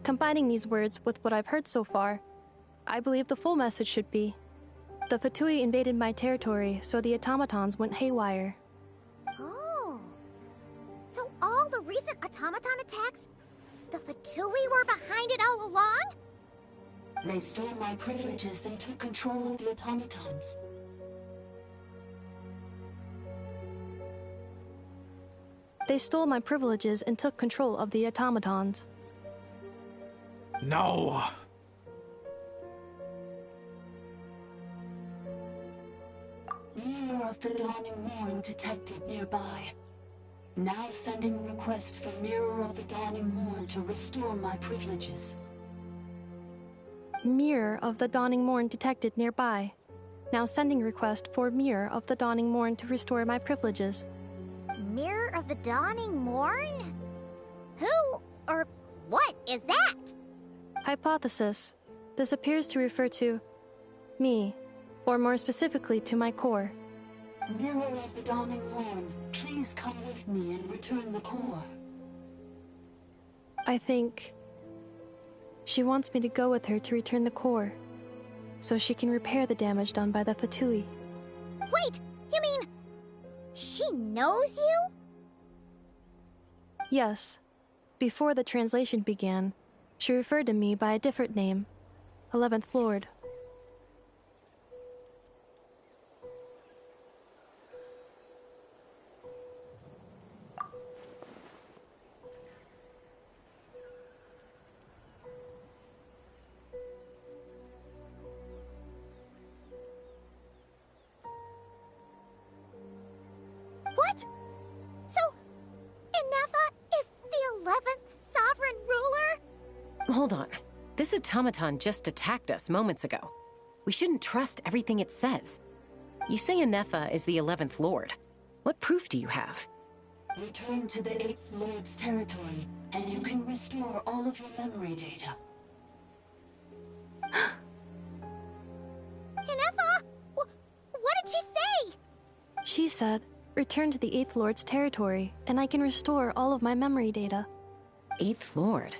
Combining these words with what I've heard so far, I believe the full message should be: the Fatui invaded my territory, so the automatons went haywire. Oh. So all the recent automaton attacks, the Fatui were behind it all along? They stole my privileges and took control of the automatons. They stole my privileges and took control of the automatons. No! You of the Dawning Morn detected nearby. Now sending request for Mirror of the Dawning Morn to restore my privileges. Mirror of the Dawning Morn detected nearby. Now sending request for Mirror of the Dawning Morn to restore my privileges. Mirror of the Dawning Morn? Who or what is that? Hypothesis. This appears to refer to me, or more specifically to my core. Mirror of the Dawning Morn, please come with me and return the core. I think she wants me to go with her to return the core, so she can repair the damage done by the Fatui. Wait, you mean she knows you? Yes. Before the translation began, she referred to me by a different name, 11th Lord. What? So, Inefa is the 11th sovereign ruler? Hold on. This automaton just attacked us moments ago. We shouldn't trust everything it says. You say Inefa is the 11th Lord. What proof do you have? Return to the 8th Lord's territory, and you can restore all of your memory data. Inefa? What did she say? She said, return to the 8th Lord's territory, and I can restore all of my memory data. 8th Lord?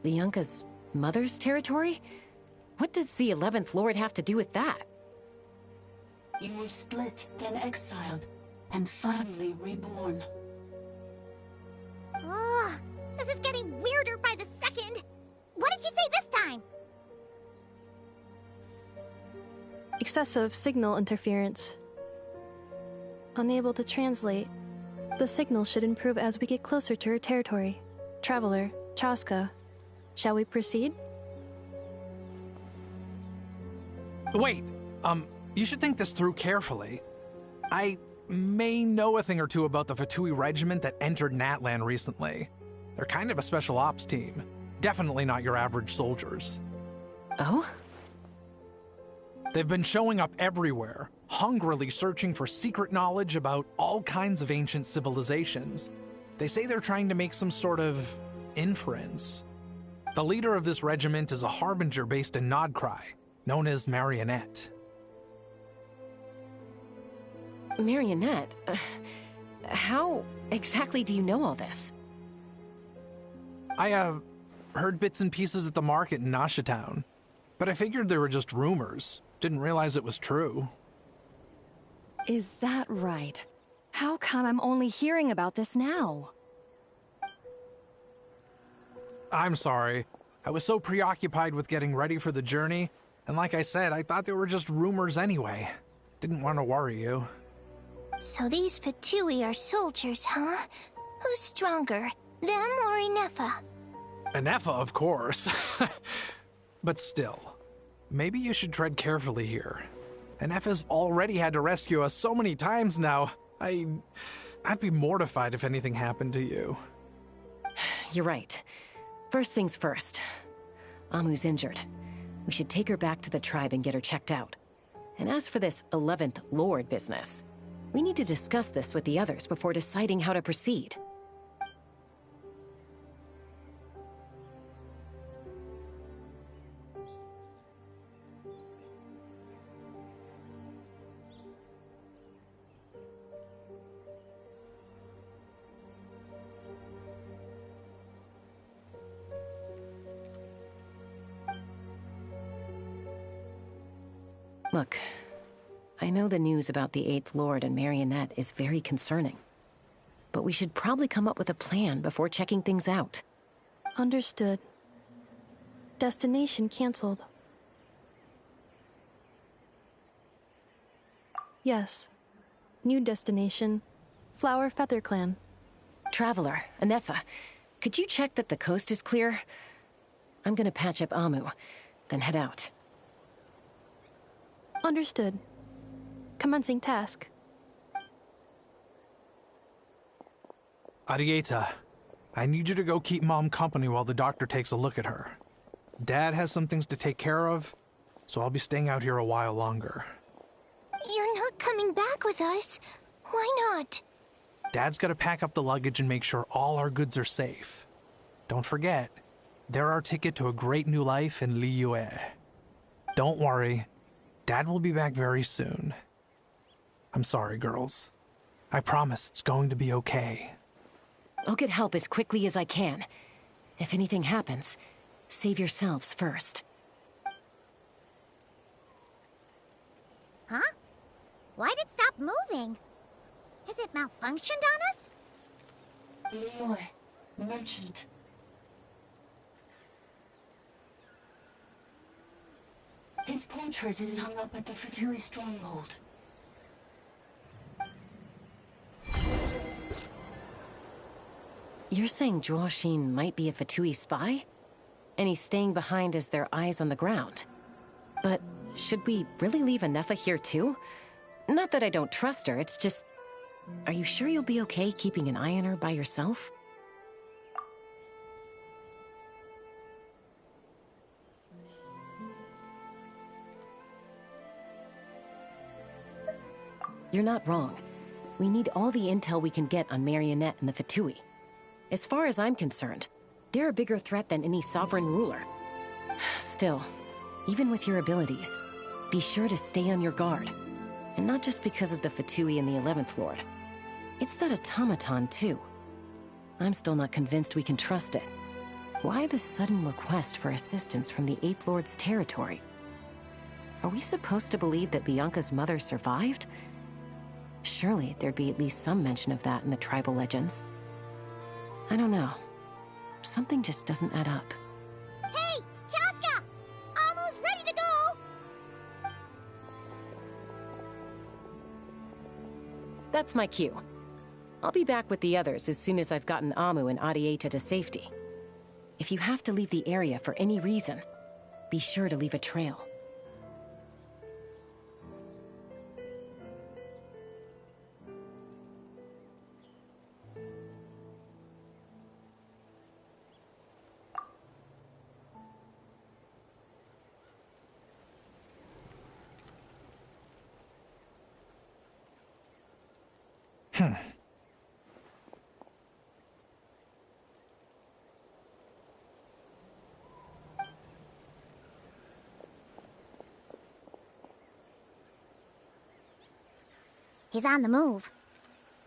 The Yunka's mother's territory? What does the 11th Lord have to do with that? You were split, then exiled, and finally reborn. Ugh, this is getting weirder by the second. What did she say this time? Excessive signal interference. Unable to translate. The signal should improve as we get closer to her territory. Traveler, Chaska. Shall we proceed? Wait, you should think this through carefully. I may know a thing or two about the Fatui regiment that entered Natlan recently. They're kind of a special ops team. Definitely not your average soldiers. Oh? They've been showing up everywhere, hungrily searching for secret knowledge about all kinds of ancient civilizations. They say they're trying to make some sort of inference. The leader of this regiment is a harbinger based in Nodcry, known as Marionette. Marionette? How exactly do you know all this? I, heard bits and pieces at the market in Nasha Town, but I figured they were just rumors. Didn't realize it was true. Is that right? How come I'm only hearing about this now? I'm sorry. I was so preoccupied with getting ready for the journey, and like I said, I thought they were just rumors anyway. Didn't want to worry you. So these Fatui are soldiers, huh? Who's stronger, them or Inefa? Inefa, of course. But still, maybe you should tread carefully here. Inefa's already had to rescue us so many times now. I'd be mortified if anything happened to you. You're right. First things first. Amu's injured. We should take her back to the tribe and get her checked out. And as for this 11th Lord business, we need to discuss this with the others before deciding how to proceed. Look, I know the news about the 8th Lord and Marionette is very concerning. But we should probably come up with a plan before checking things out. Understood. Destination cancelled. Yes. New destination, Flower Feather Clan. Traveler, Inefa, could you check that the coast is clear? I'm gonna patch up Amu, then head out. Understood. Commencing task. Arieta, I need you to go keep Mom company while the doctor takes a look at her. Dad has some things to take care of, so I'll be staying out here a while longer. You're not coming back with us. Why not? Dad's gotta pack up the luggage and make sure all our goods are safe. Don't forget, they're our ticket to a great new life in Liyue. Don't worry, Dad will be back very soon. I'm sorry, girls. I promise it's going to be okay. I'll get help as quickly as I can. If anything happens, save yourselves first. Huh? Why'd it stop moving? Has it malfunctioned on us? Liyue, merchant. His portrait is hung up at the Fatui stronghold. You're saying Zhuo Xin might be a Fatui spy? And he's staying behind as their eyes on the ground. But should we really leave Anefa here too? Not that I don't trust her, it's just... Are you sure you'll be okay keeping an eye on her by yourself? You're not wrong. We need all the intel we can get on Marionette and the Fatui. As far as I'm concerned, they're a bigger threat than any sovereign ruler. Still, even with your abilities, be sure to stay on your guard. And not just because of the Fatui and the 11th Lord. It's that automaton, too. I'm still not convinced we can trust it. Why the sudden request for assistance from the 8th Lord's territory? Are we supposed to believe that Lianka's mother survived? Surely there'd be at least some mention of that in the tribal legends. I don't know. Something just doesn't add up. Hey, Chaska! Almost ready to go! That's my cue. I'll be back with the others as soon as I've gotten Amu and Arieta to safety. If you have to leave the area for any reason, be sure to leave a trail. He's on the move.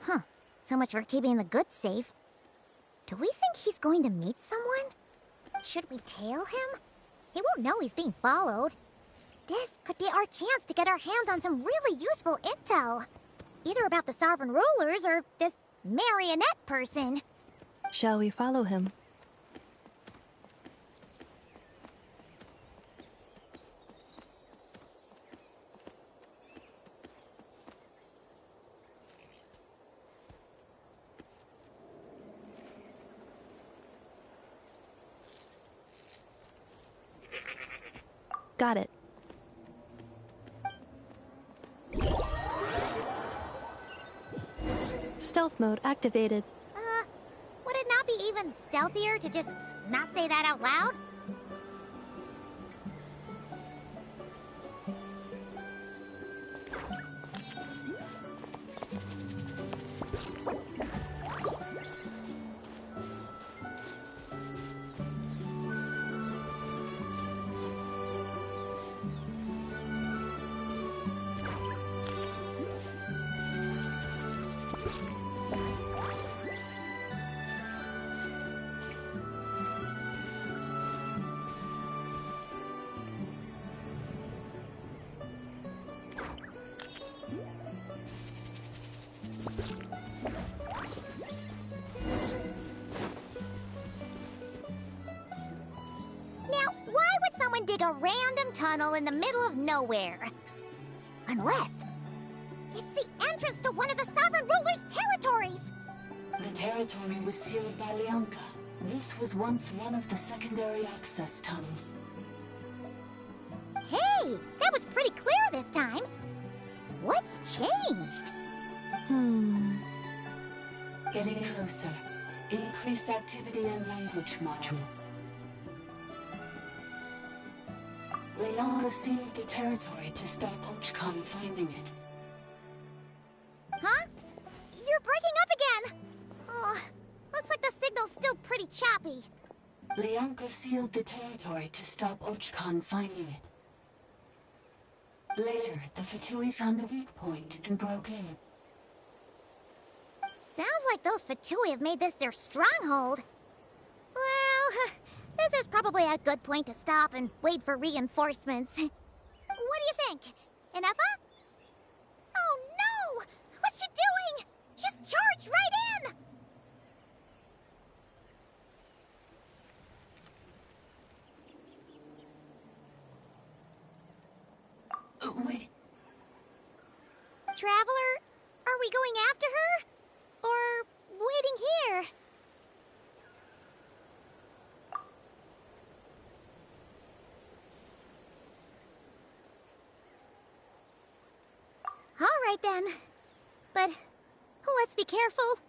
Huh. So much for keeping the goods safe. Do we think he's going to meet someone? Should we tail him? He won't know he's being followed. This could be our chance to get our hands on some really useful intel. Either about the sovereign rulers or this marionette person. Shall we follow him? Got it. Stealth mode activated. Would it not be even stealthier to just not say that out loud? Dig a random tunnel in the middle of nowhere. Unless it's the entrance to one of the sovereign ruler's territories. The territory was sealed by Lianka. This was once one of the secondary access tunnels. Hey, that was pretty clear this time. What's changed? Getting closer. Increased activity and language module. Leonka sealed the territory to stop Ochkan finding it. Huh? You're breaking up again! Oh, looks like the signal's still pretty choppy. Leonka sealed the territory to stop Ochkan finding it. Later, the Fatui found the weak point and broke in. Sounds like those Fatui have made this their stronghold. Well, this is probably a good point to stop and wait for reinforcements. What do you think? Inefa? Oh no! What's she doing? She's charged right in! Wait. Traveler, are we going after her? Or waiting here? All right then. But let's be careful.